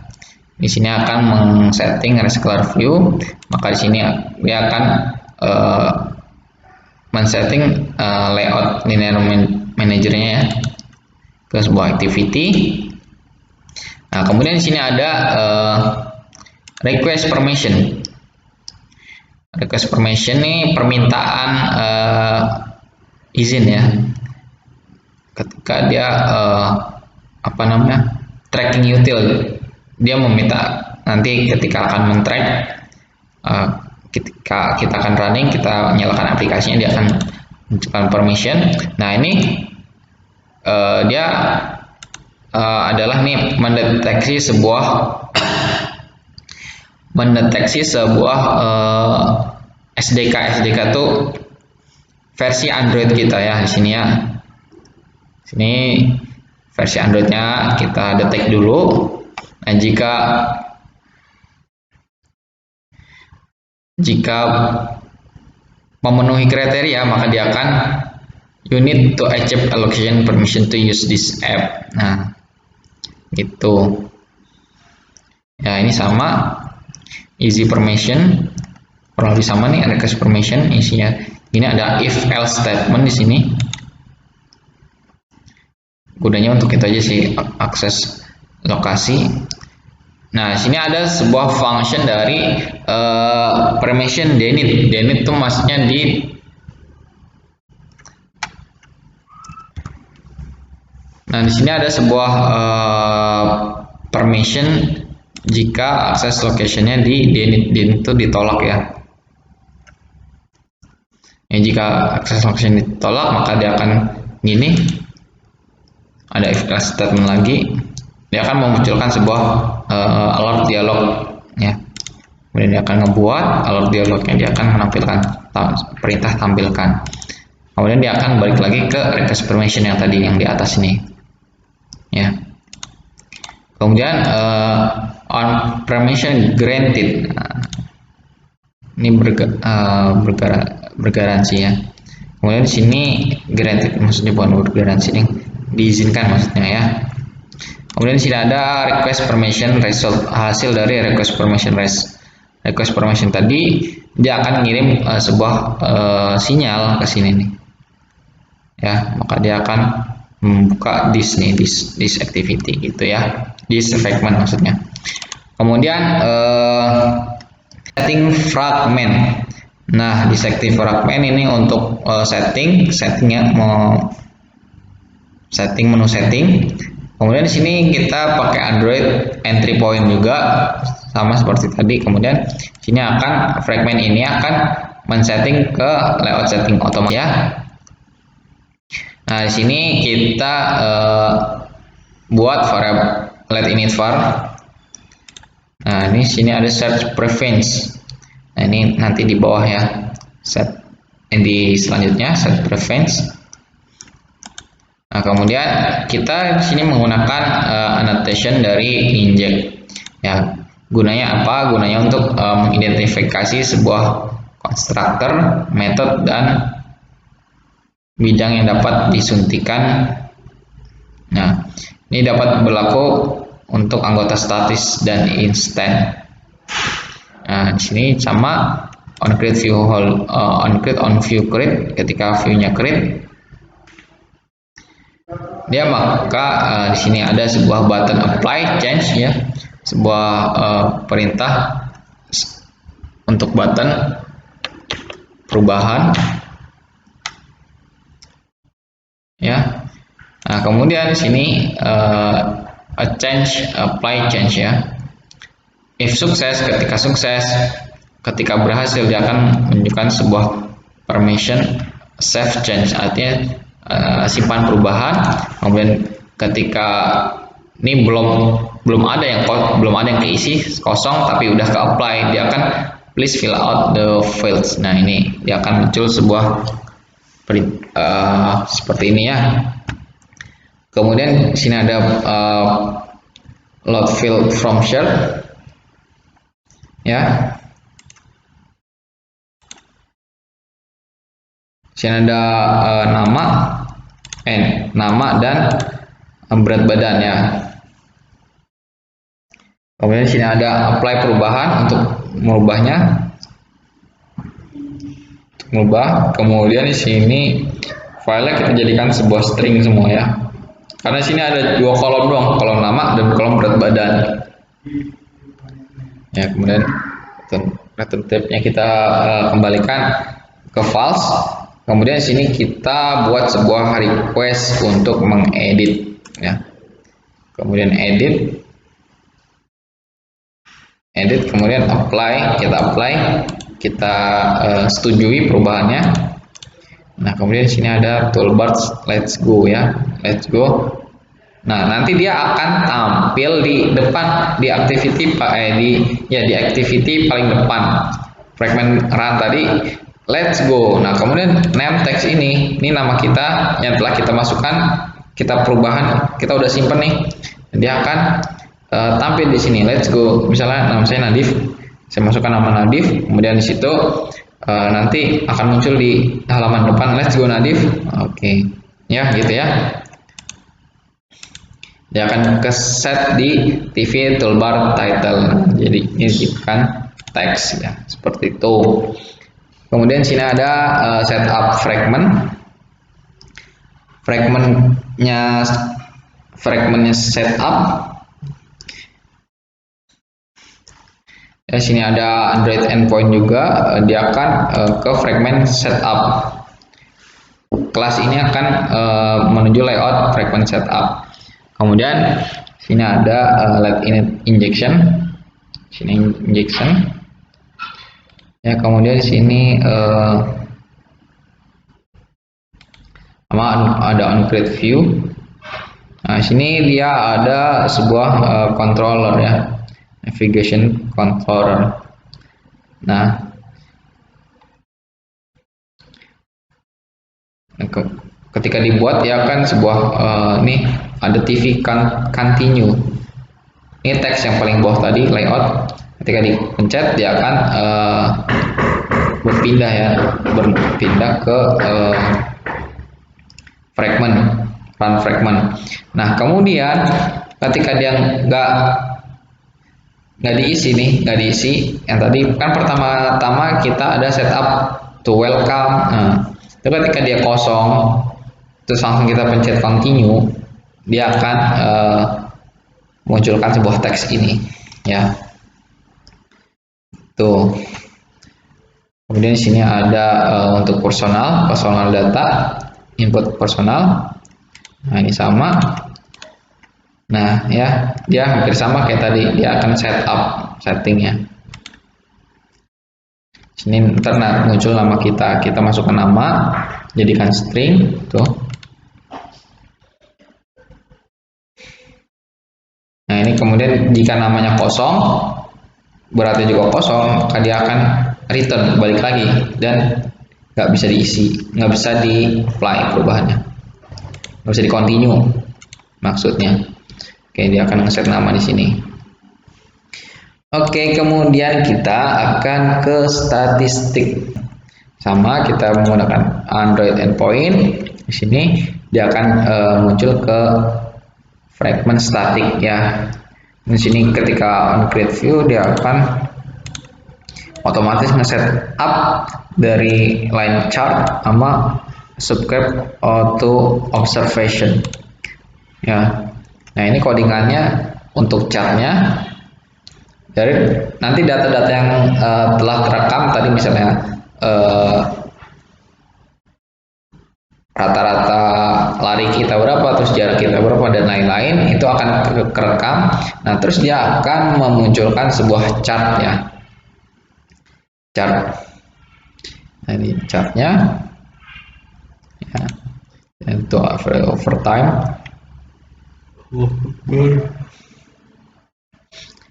Di sini akan men-setting recycler view, maka di sini dia akan men-setting layout linear manager-nya ya ke sebuah activity. Nah, kemudian di sini ada request permission. Request permission ini permintaan izin ya. Ketika dia tracking util, dia meminta nanti ketika akan men-track, ketika kita akan running, kita nyalakan aplikasinya, dia akan menunjukkan permission. Nah, ini dia adalah nih mendeteksi sebuah SDK itu versi Android kita ya di sini ya. Sini versi Androidnya kita detek dulu. Nah, jika memenuhi kriteria, maka dia akan you need to accept allocation permission to use this app. Nah, itu ya, ini sama easy permission, kurang lebih sama nih, request permission isinya. Ini ada if else statement di sini. Gunanya untuk kita aja sih akses lokasi. Nah, sini ada sebuah function dari permission delete. Delete itu maksudnya Nah, di sini ada sebuah permission jika akses locationnya di delete itu ditolak ya. Jika akses location ditolak, maka dia akan gini. Ada if else statement lagi. Dia akan memunculkan sebuah alert dialog ya. Kemudian dia akan ngebuat alert dialognya, dia akan menampilkan perintah tampilkan. Kemudian dia akan balik lagi ke request permission yang tadi yang di atas ini ya. Kemudian on permission granted, ini bergaransi ya. Kemudian di sini granted maksudnya bukan bergaransi, ini diizinkan maksudnya ya. Kemudian di sini ada request permission result, hasil dari request permission request permission tadi dia akan ngirim sebuah sinyal ke sini nih ya, maka dia akan membuka this activity gitu ya, this fragment maksudnya. Kemudian setting fragment. Nah, di setting fragment ini untuk settingnya setting menu setting. Kemudian di sini kita pakai Android entry point juga sama seperti tadi. Kemudian sini akan fragment ini akan men-setting ke layout setting otomatis ya. Nah, di sini kita buat variable let init var. Nah, ini sini ada search preference. Nah, ini nanti di bawah ya. Di selanjutnya set preference. Nah, kemudian kita di sini menggunakan annotation dari inject. Ya, gunanya apa? Gunanya untuk mengidentifikasi sebuah constructor, method dan bidang yang dapat disuntikan. Nah, ini dapat berlaku untuk anggota statis dan instant. Nah, di sini sama on create view on view create, ketika view-nya create dia maka di sini ada sebuah button apply change ya, sebuah perintah untuk button perubahan ya. Nah, kemudian di sini apply change ya. If sukses, ketika sukses, ketika berhasil dia akan menunjukkan sebuah permission save change, artinya simpan perubahan. Kemudian ketika ini belum ada yang keisi kosong tapi udah ke apply, dia akan please fill out the fields. Nah, ini dia akan muncul sebuah seperti ini ya. Kemudian di sini ada load field from share ya. Sini ada nama dan berat badan ya. Kemudian sini ada apply perubahan untuk merubahnya, Kemudian di sini filenya kita jadikan sebuah string semua ya. Karena sini ada dua kolom doang, kolom nama dan kolom berat badan. Ya, kemudian return type-nya kita kembalikan ke false. Kemudian di sini kita buat sebuah request untuk mengedit ya. Kemudian edit, kemudian apply, kita setujui perubahannya. Nah, kemudian di sini ada toolbar let's go ya, let's go. Nah, nanti dia akan tampil di depan di activity di activity paling depan fragment run tadi let's go. Nah, kemudian name text ini nama kita yang telah kita masukkan, kita perubahan, kita udah simpen nih. Dia akan tampil di sini let's go. Misalnya nama saya Nadif, saya masukkan nama Nadif, kemudian di situ nanti akan muncul di halaman depan let's go Nadif. Oke. Ya, gitu ya. Dia akan ke set di TV toolbar title. Jadi ini kan teks ya, seperti itu. Kemudian sini ada setup fragment. Fragmentnya setup. Di sini ada Android endpoint juga, dia akan ke fragment setup. Kelas ini akan menuju layout fragment setup. Kemudian sini ada let init injection. Sini injection. Ya, kemudian di sini ada on create view. Nah, sini dia ada sebuah controller ya, navigation controller. Nah, ketika dibuat ya kan sebuah ini ada TV continue. Ini teks yang paling bawah tadi layout. Ketika dipencet dia akan berpindah ya, ke fragment, run fragment. Nah, kemudian ketika dia nggak diisi, yang tadi kan pertama-tama kita ada setup to welcome. Nah, itu ketika dia kosong, terus langsung kita pencet continue, dia akan munculkan sebuah teks ini, ya. Tuh. Kemudian di sini ada untuk personal data, input personal. Nah, ini sama. Nah, ya, dia hampir sama kayak tadi, dia akan settingnya. Sini ntar muncul nama kita masukkan nama, jadikan string, tuh. Nah, ini kemudian jika namanya kosong, berarti juga kosong, maka dia akan return balik lagi dan nggak bisa diisi, nggak bisa di apply perubahannya, nggak bisa di continue maksudnya. Oke, dia akan ngeset nama di sini. Oke, kemudian kita akan ke statistik. Sama, kita menggunakan Android endpoint. Di sini dia akan muncul ke fragment static ya. Di sini ketika on create view dia akan otomatis ngeset up dari line chart sama subscribe auto observation ya. Nah, ini codingannya untuk chartnya. Dari nanti data-data yang telah terekam tadi, misalnya rata-rata lari kita berapa, terus jarak kita berapa, dan lain-lain, itu akan kerekam. Nah, terus dia akan memunculkan sebuah chart ya, chart. Nah, ini chartnya ya, itu overtime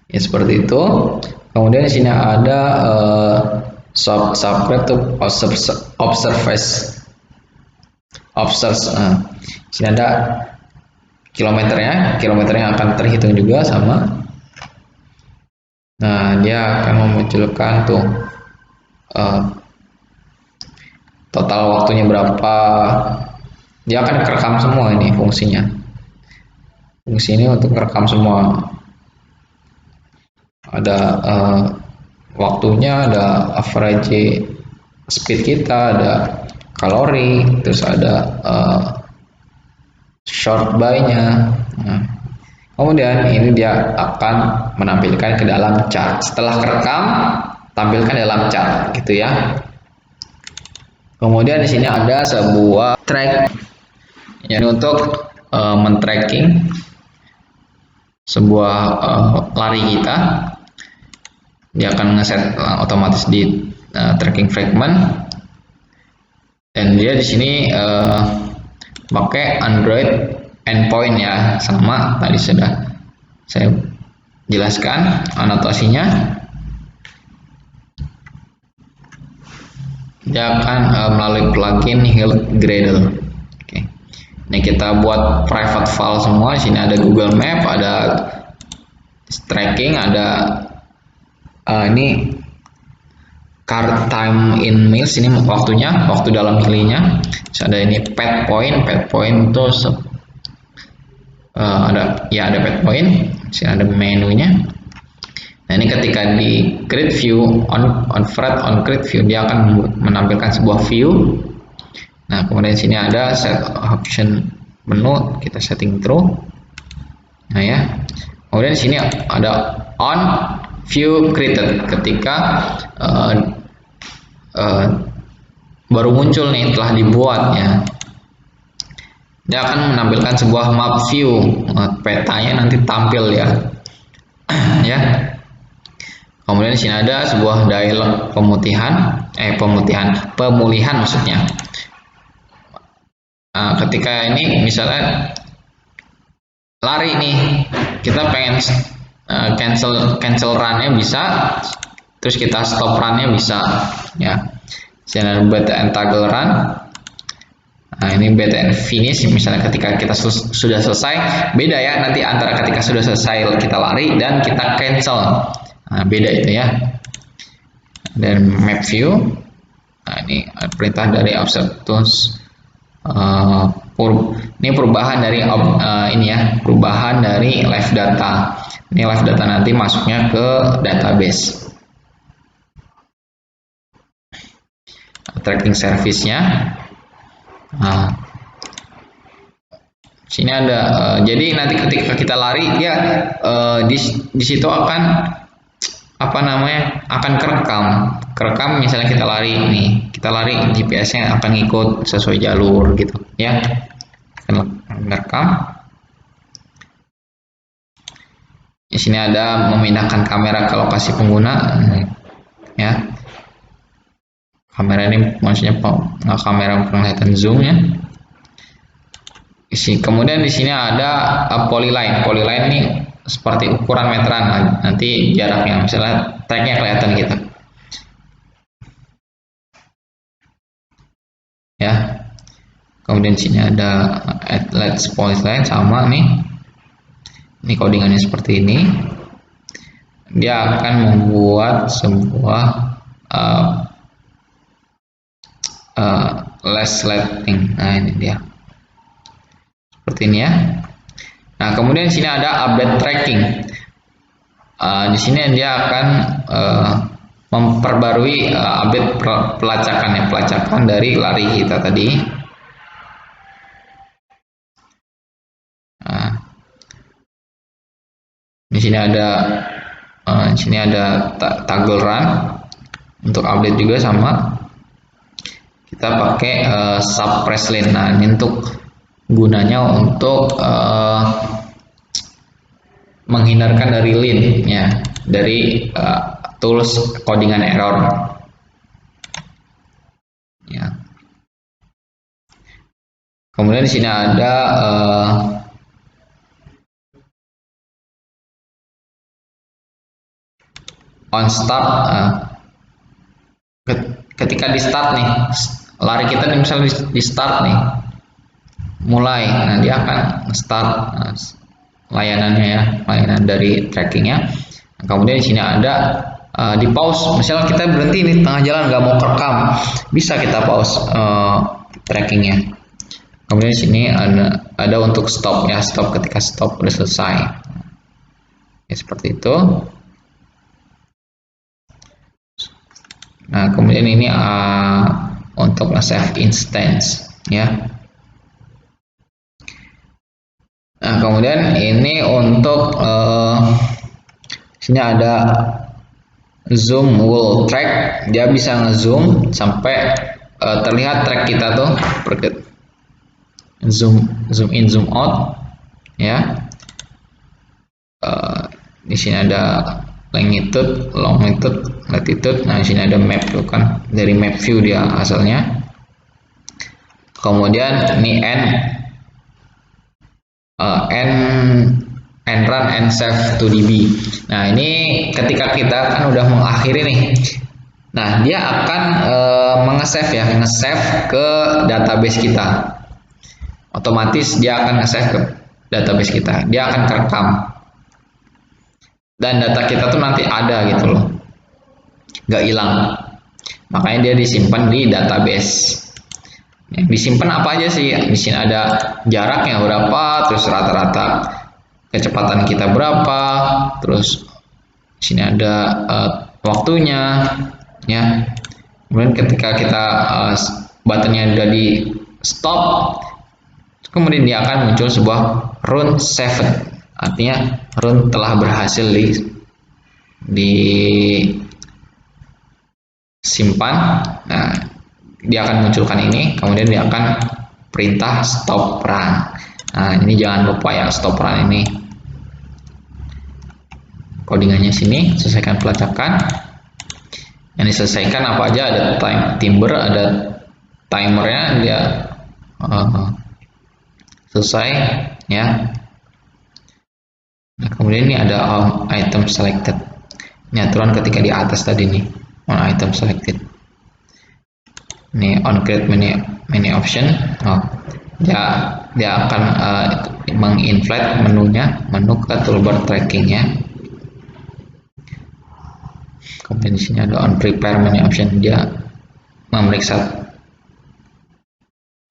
ya, seperti itu. Kemudian di sini ada subscribe to observe. Di sini ada kilometernya akan terhitung juga sama. Nah, dia akan memunculkan tuh total waktunya berapa. Dia akan kerekam semua ini fungsinya. Fungsi ini untuk merekam semua. Ada waktunya, ada average speed kita, ada kalori, terus ada short buy-nya. Nah, kemudian ini dia akan menampilkan ke dalam chart. Setelah kerekam, tampilkan dalam chart, gitu ya. Kemudian di sini ada sebuah track, yang untuk men-tracking sebuah lari kita. Dia akan ngeset otomatis di tracking fragment, dan dia di sini pakai Android endpoint ya, sama tadi sudah saya jelaskan anotasinya. Dia akan melalui plugin Health Gradle. Oke, ini kita buat private file semua. Di sini ada Google Map, ada tracking, ada ini card time in minutes, ini waktunya, waktu dalam milinya. Terus ada ini pad point itu ada pad point. Di sini ada menunya. Nah, ini ketika di create view on create view, dia akan menampilkan sebuah view. Nah, kemudian di sini ada set option menu, kita setting true. Nah ya, kemudian di sini ada on view created, ketika baru muncul nih, telah dibuat ya. Dia akan menampilkan sebuah map view, petanya nanti tampil ya. Ya. Kemudian di sini ada sebuah dialog pemulihan maksudnya. Ketika ini misalnya lari nih, kita pengen cancel run-nya bisa, terus kita stop run-nya bisa ya. Sini ada beta and toggle run. Nah, ini beta and finish, misalnya ketika kita sudah selesai, beda ya nanti antara ketika sudah selesai kita lari dan kita cancel. Nah, beda itu ya. Dan map view, nah ini perintah dari observe tools. Ini perubahan dari perubahan dari live data. Ini live data nanti masuknya ke database. Tracking service-nya. Nah, sini ada. Jadi nanti ketika kita lari, dia di situ akan akan kerekam misalnya kita lari nih, GPS-nya akan ngikut sesuai jalur gitu ya, akan merekam. Di sini ada memindahkan kamera ke lokasi pengguna ya. Kamera ini maksudnya kamera penglihatan zoom ya. Kemudian di sini ada polyline ini seperti ukuran meteran, nanti jaraknya, misalnya tracknya kelihatan gitu ya. Kemudian sini ada let's polyline sama nih, ini codingannya seperti ini. Dia akan membuat sebuah last lighting. Nah, ini dia seperti ini ya. Nah, kemudian di sini ada update tracking. Di sini dia akan memperbarui update pelacakan dari lari kita tadi. Nah, di sini ada toggle run untuk update juga sama. Kita pakai suppress lane. Nah, ini gunanya untuk menghindarkan dari lane ya, dari tools codingan error ya. Kemudian di sini ada on start. Ketika di start nih, lari kita nih, misalnya di start nih, mulai, nah dia akan start layanannya ya, layanan dari trackingnya. Nah, kemudian di sini ada di pause, misalnya kita berhenti nih tengah jalan nggak mau kerekam, bisa kita pause trackingnya. Kemudian di sini ada untuk stop ya, stop ketika stop udah selesai ya, seperti itu. Nah, kemudian ini untuk save instance ya. Nah, kemudian ini untuk sini ada zoom whole track, dia bisa ngezoom sampai terlihat track kita tuh, zoom in zoom out ya. Di sini ada longitude, latitude. Nah, di sini ada map tuh kan, dari map view dia asalnya. Kemudian ini end run and save to DB. Nah, ini ketika kita kan udah mengakhiri nih, nah dia akan nge-save ke database kita. Otomatis dia akan nge-save ke database kita, dia akan kerekam dan data kita tuh nanti ada gitu loh, nggak hilang. Makanya dia disimpan di database. Disimpan apa aja sih? Di sini ada jaraknya berapa, terus rata-rata kecepatan kita berapa, terus di sini ada waktunya ya. Kemudian ketika kita buttonnya udah di stop, kemudian dia akan muncul sebuah run saved, artinya run telah berhasil disimpan. Nah, dia akan munculkan ini, kemudian dia akan perintah stop run. Nah, ini jangan lupa ya, stop run ini. Codingannya sini, selesaikan pelacakan. Yang diselesaikan apa aja, ada timer, ada timernya, dia selesai ya. Nah, kemudian ini ada item selected. Ini aturan ketika di atas tadi nih, on item selected. Ini on create menu option. Dia akan menginflate menunya, menu ke toolbar tracking ya. Kemudian di sini ada on prepare menu option, dia memeriksa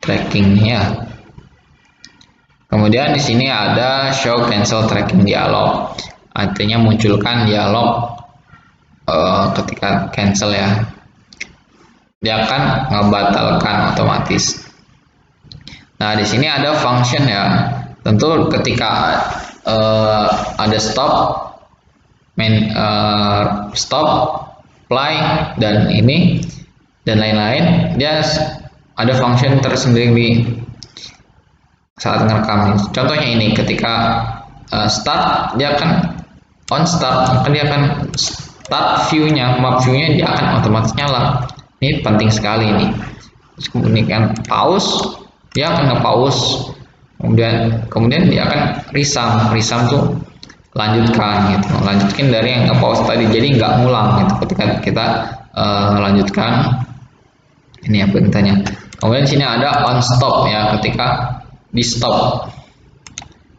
trackingnya ya. Kemudian di sini ada show cancel tracking dialog, artinya munculkan dialog ketika cancel ya. Dia akan membatalkan otomatis. Nah, di sini ada function ya. Tentu ketika ada stop, stop, play, dan ini dan lain-lain, dia ada function tersendiri saat ngerekam. Contohnya ini, ketika start, dia akan on start, maka dia akan start view-nya, map view-nya dia akan otomatis nyala. Ini penting sekali ini. Terus kemudian pause, dia akan nge-pause. Kemudian dia akan resum tuh lanjutkan gitu, lanjutkan dari yang nge-pause tadi, jadi nggak ngulang gitu ketika kita lanjutkan ini ya perintahnya. Kemudian sini ada on stop ya, ketika di stop,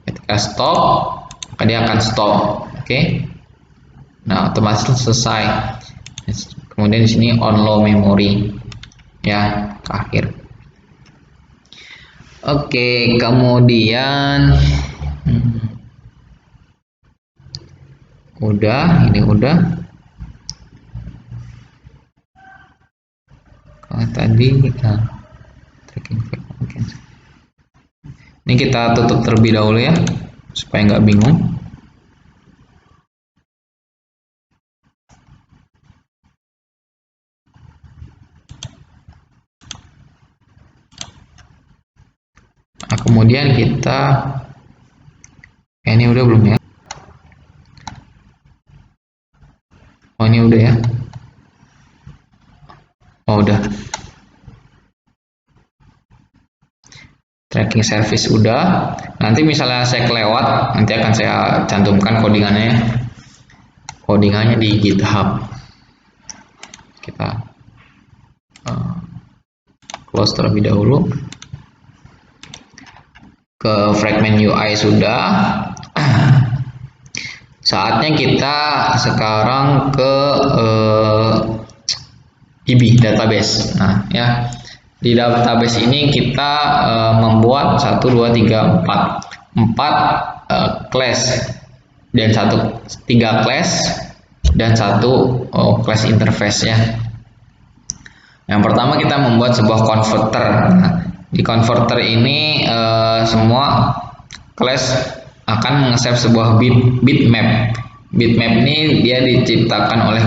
ketika stop maka dia akan stop. Oke. Nah, otomatis selesai. Kemudian di sini on low memory ya, ke akhir. Oke, kemudian ini udah. Kalau tadi tracking cancel. Ini kita tutup terlebih dahulu ya, supaya nggak bingung. Nah, kemudian kita, ini udah belum ya? Oh, ini udah ya? Oh, udah. Tracking service udah. Nanti misalnya saya kelewat, nanti akan saya cantumkan codingannya di GitHub. Kita close terlebih dahulu. Ke fragment UI sudah. Saatnya kita sekarang ke DB database. Nah ya, di database ini kita membuat 1, 2, 3, 4 class dan 3 class dan 1 class interface ya. Yang pertama kita membuat sebuah converter. Nah, di converter ini semua class akan nge-save sebuah bitmap. Bitmap ini dia diciptakan oleh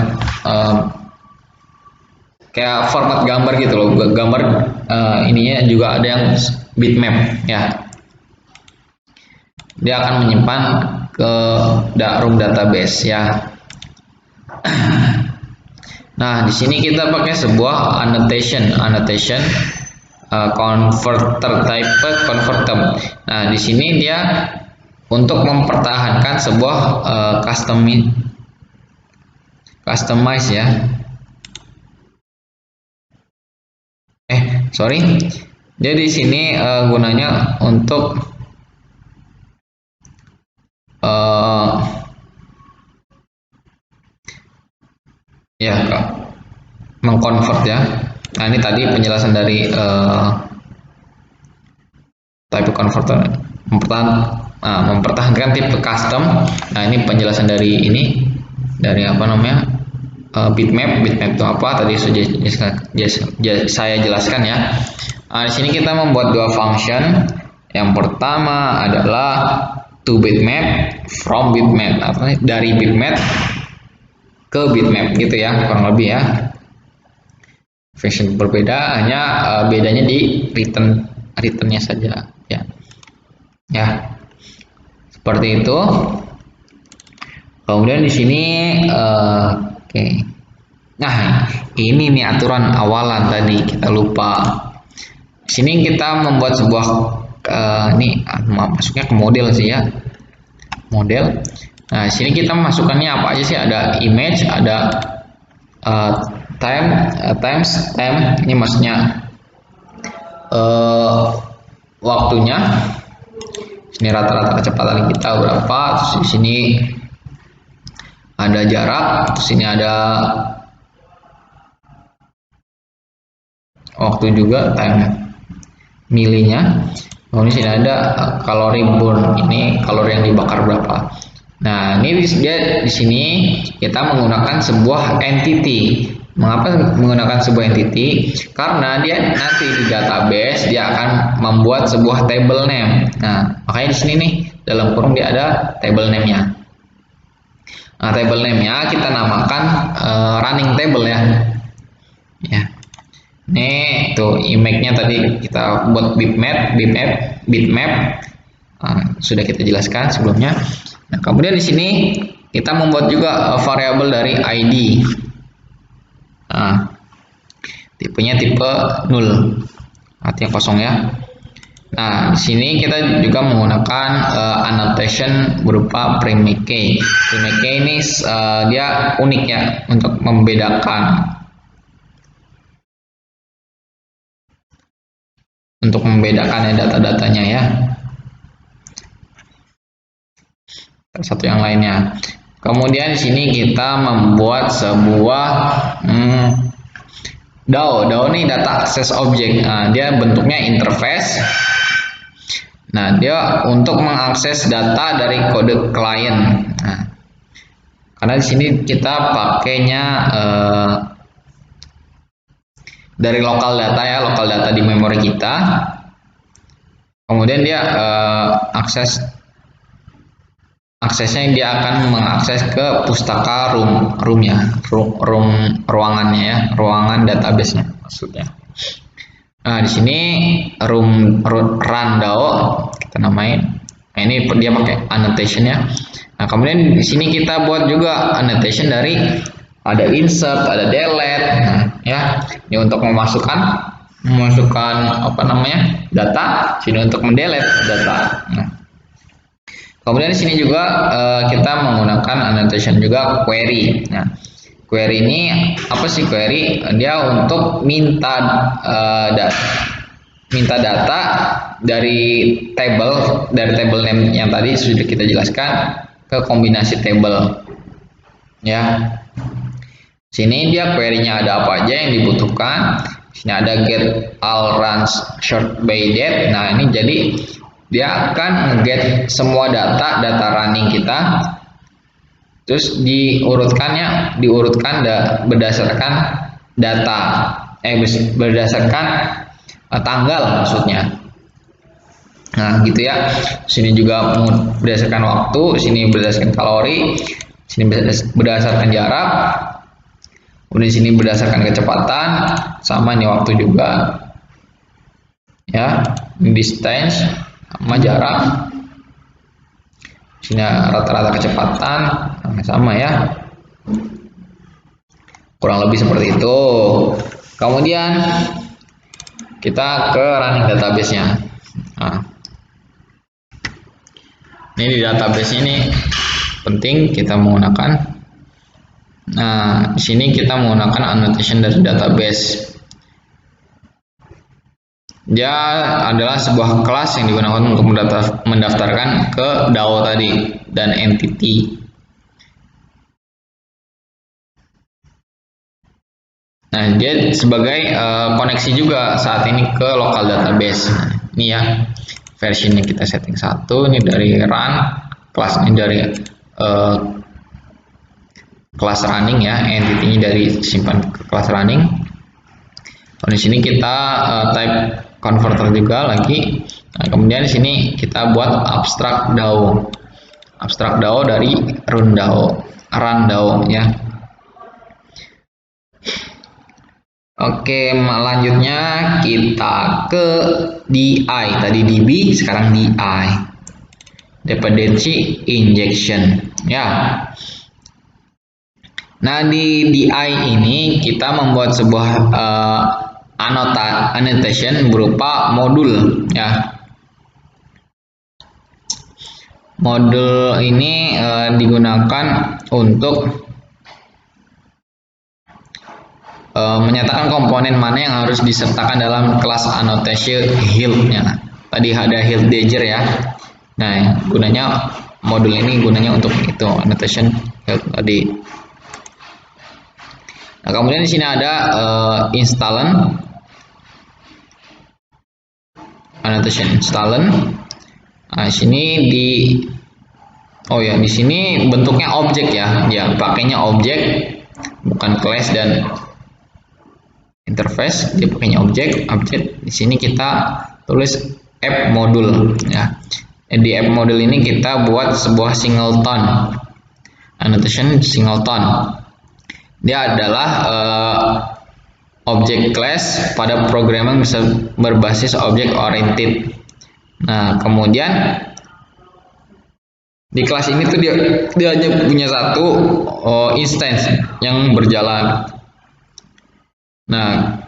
kayak format gambar gitu loh. Gambar ininya juga ada yang bitmap ya. Dia akan menyimpan ke room database ya. Nah, di sini kita pakai sebuah annotation converter type converter. Nah, di sini dia untuk mempertahankan sebuah customize ya. Sorry. Jadi di sini gunanya untuk mengconvert ya. Nah, ini tadi penjelasan dari type converter, mempertahankan tipe custom. Nah, ini penjelasan dari apa namanya, bitmap itu apa tadi sudah saya jelaskan ya. Nah, di sini kita membuat 2 function. Yang pertama adalah to bitmap from bitmap, dari bitmap ke bitmap gitu ya, kurang lebih ya. Version berbeda, hanya bedanya di returnnya saja ya. Ya, seperti itu. Kemudian di sini oke. Nah, ini nih aturan awalan tadi kita lupa. Di sini kita membuat sebuah ini masuknya ke model sih ya. Model. Nah, di sini kita masukkannya apa aja sih? Ada image, ada times, ini maksudnya waktunya. Sini rata-rata kecepatan kita berapa, terus di sini ada jarak, terus ini ada waktu juga, time milinya. Kemudian sini ada kalori burn, ini kalori yang dibakar berapa. Nah, ini dia di sini kita menggunakan sebuah entity. Mengapa menggunakan sebuah entity? Karena dia nanti di database dia akan membuat sebuah table name. Nah, makanya di sini nih dalam kurung dia ada table name-nya. Nah, table name-nya kita namakan running table ya. Ya. Ini tuh image-nya tadi kita buat bitmap. Sudah kita jelaskan sebelumnya. Nah, kemudian di sini kita membuat juga variabel dari ID. Nah, tipenya tipe 0, artinya kosong ya. Nah, di sini kita juga menggunakan annotation berupa prime key. Prime key ini dia unik ya untuk membedakan data-datanya ya. Satu yang lainnya. Kemudian di sini kita membuat sebuah DAO. DAO ini data access object. Nah, dia bentuknya interface. Nah, dia untuk mengakses data dari kode klien. Nah, karena di sini kita pakainya dari lokal data ya, lokal data di memori kita. Kemudian dia aksesnya dia akan mengakses ke pustaka ruangannya ya, ruangan database-nya maksudnya. Nah, di sini run DAO kita namain. Nah, ini dia pakai annotation ya. Nah, kemudian di sini kita buat juga annotation dari ada insert, ada delete. Nah, ya, ini untuk memasukkan apa namanya? Data, sini untuk mendelete data. Nah, kemudian di sini juga kita menggunakan annotation juga query. Nah, query ini apa sih query? Dia untuk minta data dari table name yang tadi sudah kita jelaskan ke kombinasi table. Ya. Sini dia query-nya ada apa aja yang dibutuhkan. Sini ada get all runs short by date. Nah, ini jadi dia akan nge-get semua data running kita, terus diurutkan berdasarkan data, berdasarkan tanggal maksudnya. Nah, gitu ya. Sini juga berdasarkan waktu, sini berdasarkan kalori, sini berdasarkan jarak, kemudian sini berdasarkan kecepatan, sama ini waktu juga. Ya, distance sama jarak, sini rata-rata kecepatan sama ya, kurang lebih seperti itu. Kemudian kita ke running database-nya. Nah, ini di database ini penting kita menggunakan. Nah, di sini kita menggunakan annotation dari database. Dia adalah sebuah kelas yang digunakan untuk mendaftarkan ke DAO tadi dan entity. Nah, dia sebagai koneksi juga saat ini ke local database. Nah, ini ya versinya kita setting 1, ini dari run, kelas ini dari kelas running ya, entity-nya dari simpan ke kelas running. Di sini kita type converter juga lagi. Nah, kemudian di sini kita buat abstract DAO. Abstract DAO dari run DAO ya. Oke, lanjutnya kita ke DI. Tadi DB, sekarang DI. Dependency injection. Ya. Nah, di DI ini kita membuat sebuah annotation berupa modul, ya. Modul ini digunakan untuk menyatakan komponen mana yang harus disertakan dalam kelas annotation Hilt. Ya. Tadi ada Hilt Dagger ya. Nah, gunanya modul ini gunanya untuk itu annotation Hilt tadi. Nah, kemudian di sini ada installen annotation installen. Nah, sini di di sini bentuknya objek ya. Ya, pakainya objek bukan class dan interface, dia pakainya objek. Di sini kita tulis app modul ya. Di app modul ini kita buat sebuah singleton annotation singleton. Dia adalah objek class pada programming berbasis objek oriented. Nah, kemudian di kelas ini tuh dia hanya punya satu instance yang berjalan. Nah,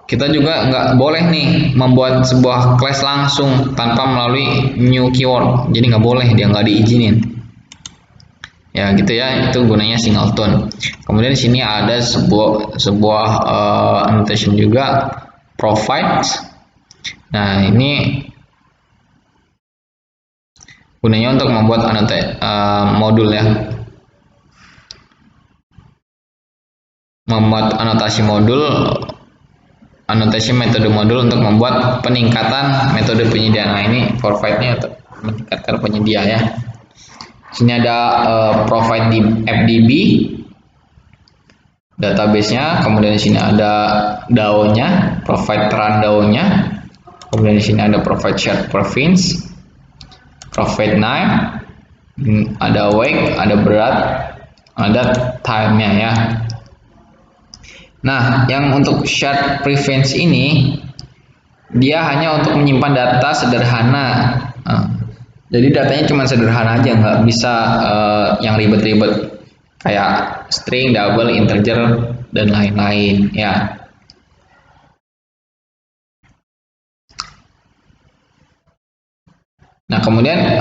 kita juga nggak boleh nih membuat sebuah class langsung tanpa melalui new keyword. Jadi nggak boleh, dia nggak diizinin. Ya gitu ya, itu gunanya singleton. Kemudian di sini ada sebuah annotation juga provides. Nah, ini gunanya untuk membuat modul ya. Membuat anotasi metode modul untuk membuat peningkatan metode penyediaan. Nah, ini provide-nya untuk meningkatkan penyedia ya. Sini ada provide di FDB database-nya, kemudian di sini ada DAO-nya, provide run DAO-nya. Kemudian di sini ada provide shared province, provide name, ada weight, ada berat, ada time-nya ya. Nah, yang untuk shared preference ini dia hanya untuk menyimpan data sederhana. Jadi datanya cuma sederhana aja, nggak bisa yang ribet-ribet kayak string, double, integer dan lain-lain ya. Nah, kemudian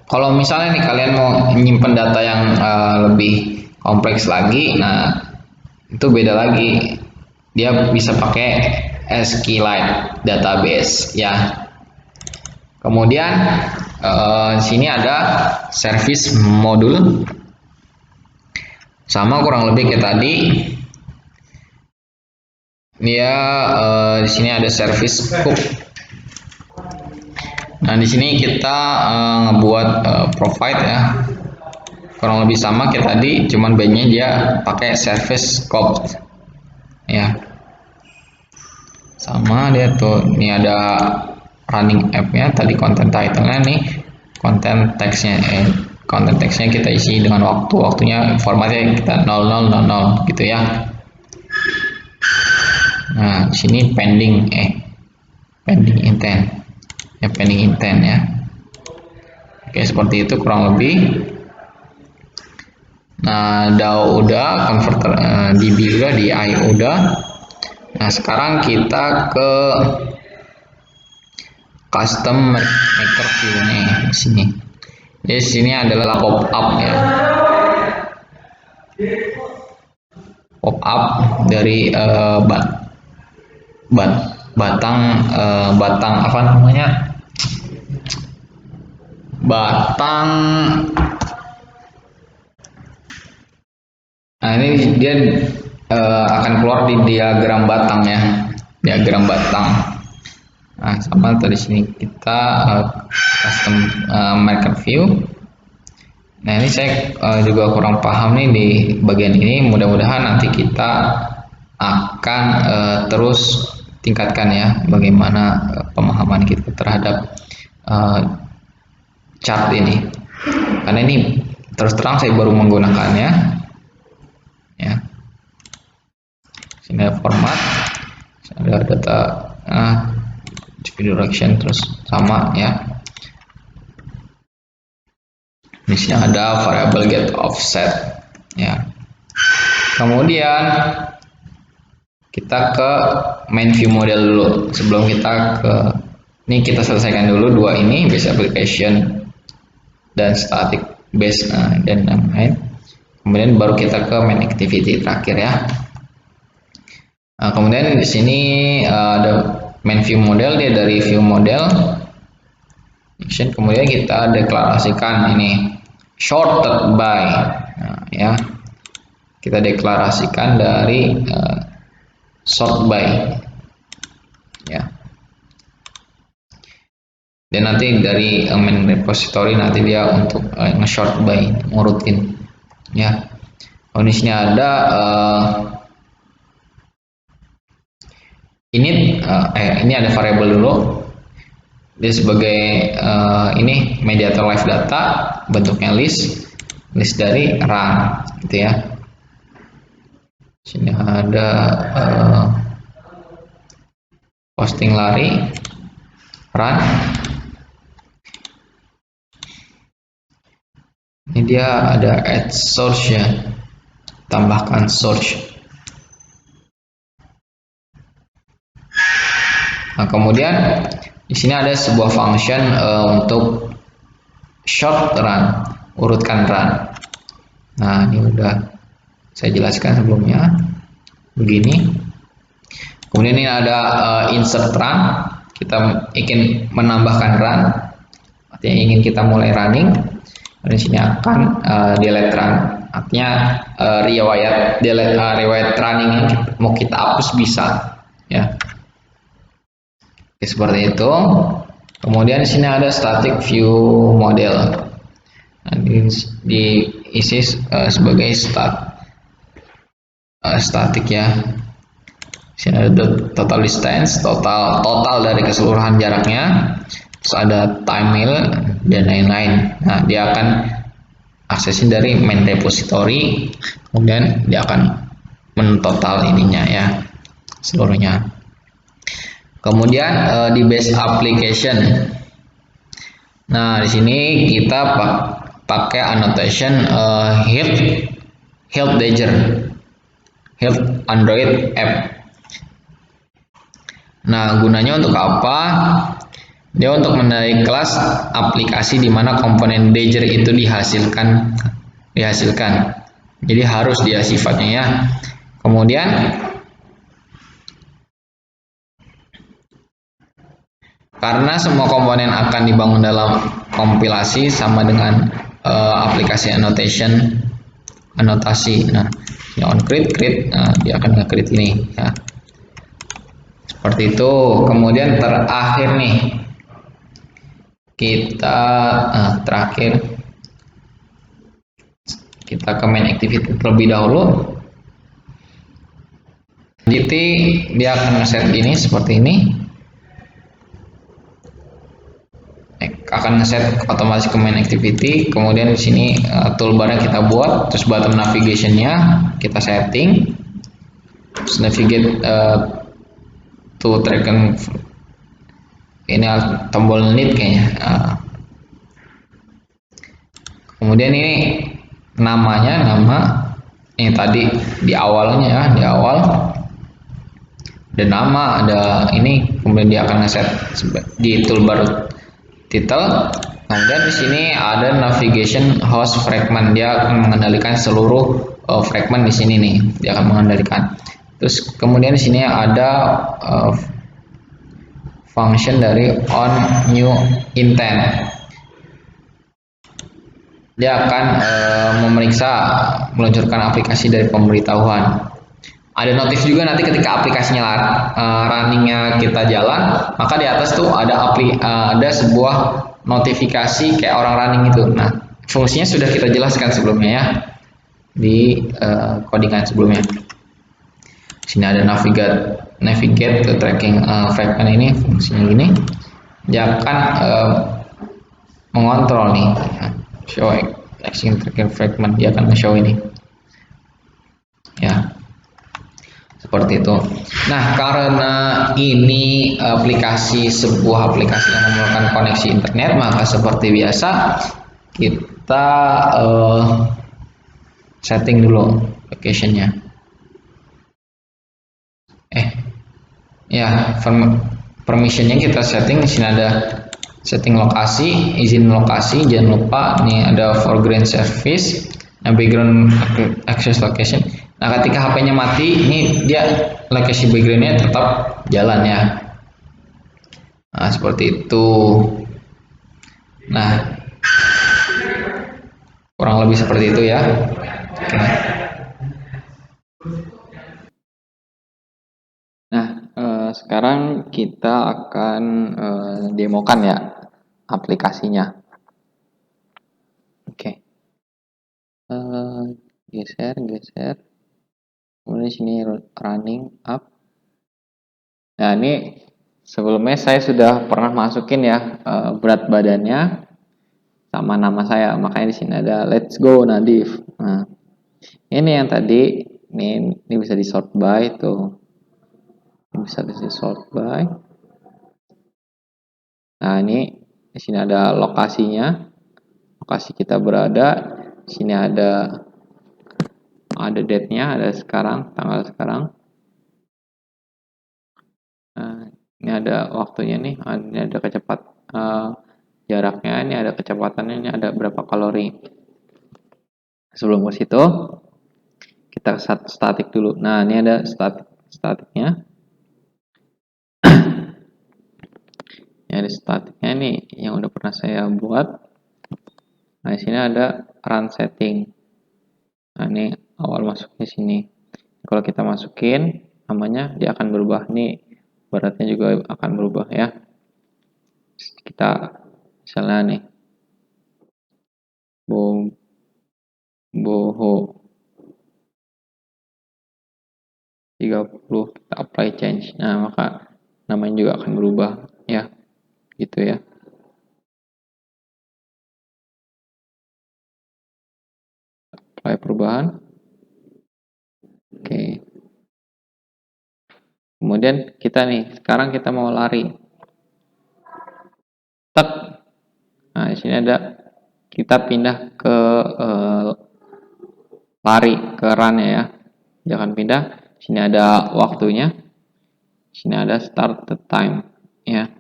kalau misalnya nih kalian mau menyimpan data yang lebih kompleks lagi, nah itu beda lagi, dia bisa pakai SQLite database ya. Kemudian sini ada service modul, sama kurang lebih kayak tadi. Dia di sini ada service hook. Nah, di sini kita ngebuat provide ya. Kurang lebih sama kayak tadi, cuman bedanya dia pakai service scope ya. Sama dia tuh, ini ada running app-nya, tadi content title-nya, nih content text-nya content text-nya kita isi dengan waktunya formatnya kita 0000 gitu ya. Nah, di sini pending intent ya, pending intent ya. Oke, seperti itu kurang lebih. Nah, DAO udah, converter DB udah, DI udah. Nah, sekarang kita ke custom maker view nih di sini. Di sini adalah pop up ya. Pop up dari batang apa namanya? Batang. Nah, ini dia akan keluar di diagram batang ya, diagram batang. Nah, sama tadi sini kita custom market view. Nah, ini saya juga kurang paham nih di bagian ini. Mudah-mudahan nanti kita akan terus tingkatkan ya bagaimana pemahaman kita terhadap chart ini. Karena ini terus terang saya baru menggunakannya ya. Sini ada format, ada data video direction, terus sama ya. Di sini ada variable get offset ya. Kemudian kita ke main view model dulu. Sebelum kita ke ini, kita selesaikan dulu dua ini, base application dan static base dan lain-lain. Kemudian baru kita ke main activity terakhir ya. Kemudian di sini ada main view model, dia dari view model action. Kemudian kita deklarasikan ini sorted by ya. Kita deklarasikan dari sort by ya. Dan nanti dari main repository nanti dia untuk nge-sort by, ngurutin ya. Di sini ada ini ada variable dulu. Dia sebagai ini mediator live data, bentuknya list dari run gitu ya. Sini ada posting lari, run. Ini dia ada add source ya, tambahkan source. Nah, kemudian di sini ada sebuah function untuk short run, urutkan run. Nah, ini udah saya jelaskan sebelumnya. Begini. Kemudian ini ada insert run. Kita ingin menambahkan run, artinya ingin kita mulai running. Dan di sini akan delete run, artinya riwayat running ini mau kita hapus bisa ya. Oke, seperti itu. Kemudian di sini ada static view model. Nah, diisi sebagai static ya. Di sini ada total distance, total dari keseluruhan jaraknya. Terus ada timeline dan lain-lain. Nah, dia akan aksesin dari main repository, kemudian dia akan mentotal ininya ya, seluruhnya. Kemudian di base application. Nah, di sini kita pakai annotation help Android app. Nah, gunanya untuk apa? Dia untuk menandai kelas aplikasi di mana komponen Dager itu dihasilkan. Jadi harus dia sifatnya ya. Kemudian karena semua komponen akan dibangun dalam kompilasi sama dengan aplikasi anotasi. Nah, ya on create, dia akan nge-create ini ya. Seperti itu. Kemudian terakhir nih, terakhir kita ke main activity terlebih dahulu. Jadi dia akan nge-set ini seperti ini, akan nge-set otomatis ke main activity. Kemudian di sini toolbarnya kita buat, terus button navigationnya kita setting, terus navigate to track and ini tombol need kayaknya. Kemudian ini nama ini tadi di awalnya ya, di awal ada nama, ada ini, kemudian dia akan ngeset di toolbar title. Kemudian di sini ada navigation host fragment, dia akan mengendalikan seluruh fragment di sini nih, dia akan mengendalikan. Terus kemudian di sini ada function dari on new intent, dia akan meluncurkan aplikasi dari pemberitahuan. Ada notif juga nanti ketika aplikasinya runningnya kita jalan, maka di atas tuh ada sebuah notifikasi kayak orang running itu. Nah, fungsinya sudah kita jelaskan sebelumnya ya di codingan sebelumnya. Sini ada navigate ke tracking fragment, ini fungsinya gini, dia akan mengontrol nih show tracking fragment, dia akan show ini ya, seperti seperti itu. Nah, karena ini sebuah aplikasi yang memerlukan koneksi internet, maka seperti biasa kita setting dulu locationnya. Ya, permissionnya kita setting. Di sini ada setting lokasi, izin lokasi, jangan lupa nih ada foreground service, background access location. Nah, ketika HP-nya mati, ini dia lokasi backgroundnya tetap jalan ya. Nah, seperti itu. Nah, kurang lebih seperti itu ya. Oke. Nah, sekarang kita akan demokan ya aplikasinya. Oke. Geser. Kemudian sini running up. Nah, ini sebelumnya saya sudah pernah masukin ya berat badannya sama nama saya. Makanya di sini ada let's go Nadif. Nah, ini yang tadi ini bisa di sort by tuh. Bisa di sort by. Nah, ini di sini ada lokasinya. Lokasi kita berada. Di sini ada date-nya, ada sekarang, tanggal sekarang. Nah, ini ada waktunya nih, ini ada jaraknya, ini ada kecepatannya, ini ada berapa kalori. Sebelum ke situ, kita statik dulu. Nah, ini ada statiknya. Ini ada statiknya nih, yang udah pernah saya buat. Nah, di sini ada run setting. Nah, ini awal masuknya sini. Kalau kita masukin namanya, dia akan berubah nih. Beratnya juga akan berubah ya. Kita misalnya nih boho 30, kita apply change. Nah, maka namanya juga akan berubah ya. Gitu ya. Apply perubahan. Oke. Kemudian kita nih, sekarang kita mau lari. Tek. Nah, di sini ada kita pindah ke lari ke run ya. Jangan pindah. Sini ada waktunya. Sini ada start the time ya.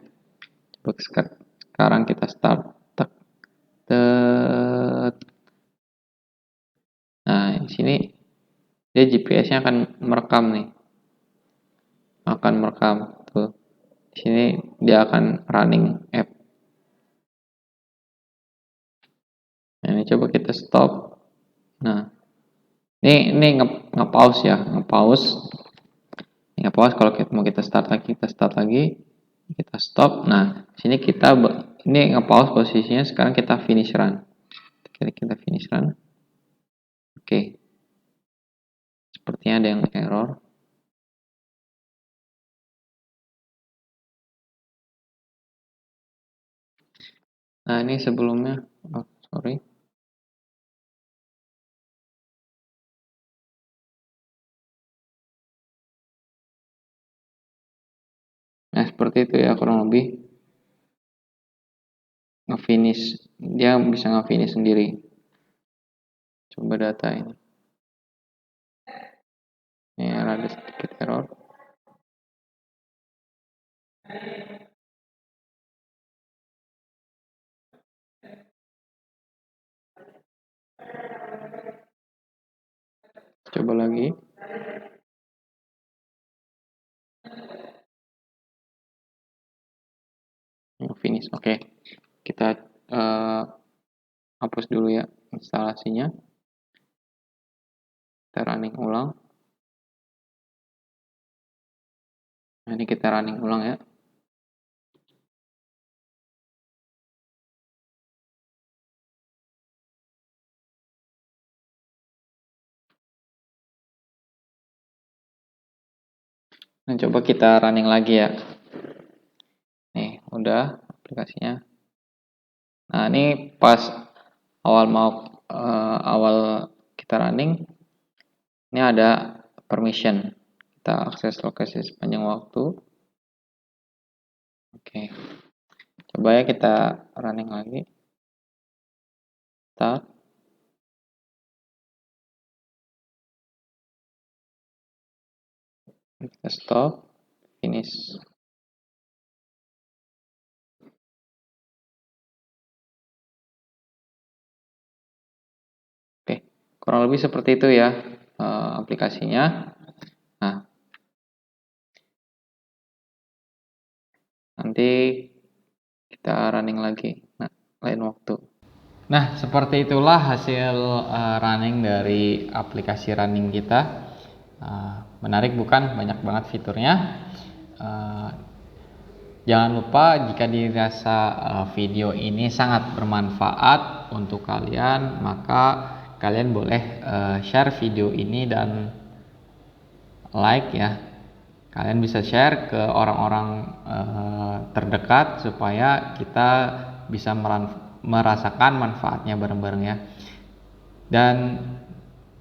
Sekarang kita start. Tek. Nah, di sini dia GPS-nya akan merekam nih. Akan merekam tuh. Di sini dia akan running app. Nah, ini coba kita stop. Nah, ini nge-pause ya, nge-pause. Nge-pause kalau mau kita start lagi, kita stop. Nah, sini kita ini nge-pause posisinya, sekarang kita finish run. Kita finish run. Oke. Sepertinya ada yang error. Nah, ini sebelumnya, oh, sorry. Nah, seperti itu ya kurang lebih. Nge-finish, dia bisa nge-finish sendiri. Coba data ini. Ini ada sedikit error. Coba lagi. Finish. Oke. Kita hapus dulu ya instalasinya. Kita running ulang. Nah, ini kita running ulang ya. Nah, coba kita running lagi ya. Nih, udah aplikasinya. Nah, ini pas awal kita running, ini ada permission. Kita akses lokasi sepanjang waktu. Oke. Coba ya kita running lagi. Start. Kita stop. Finish. Oke. Kurang lebih seperti itu ya aplikasinya. Nah, nanti kita running lagi. Nah, lain waktu. Nah, seperti itulah hasil running dari aplikasi running kita. Menarik bukan? Banyak banget fiturnya. Jangan lupa jika dirasa video ini sangat bermanfaat untuk kalian, maka kalian boleh share video ini dan like ya. Kalian bisa share ke orang-orang terdekat supaya kita bisa merasakan manfaatnya bareng-bareng ya. Dan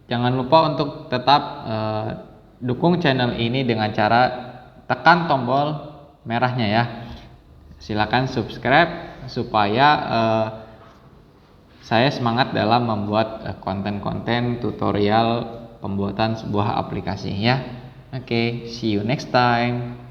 jangan lupa untuk tetap dukung channel ini dengan cara tekan tombol merahnya ya. Silakan subscribe supaya saya semangat dalam membuat konten-konten tutorial pembuatan sebuah aplikasi ya. Oke, see you next time.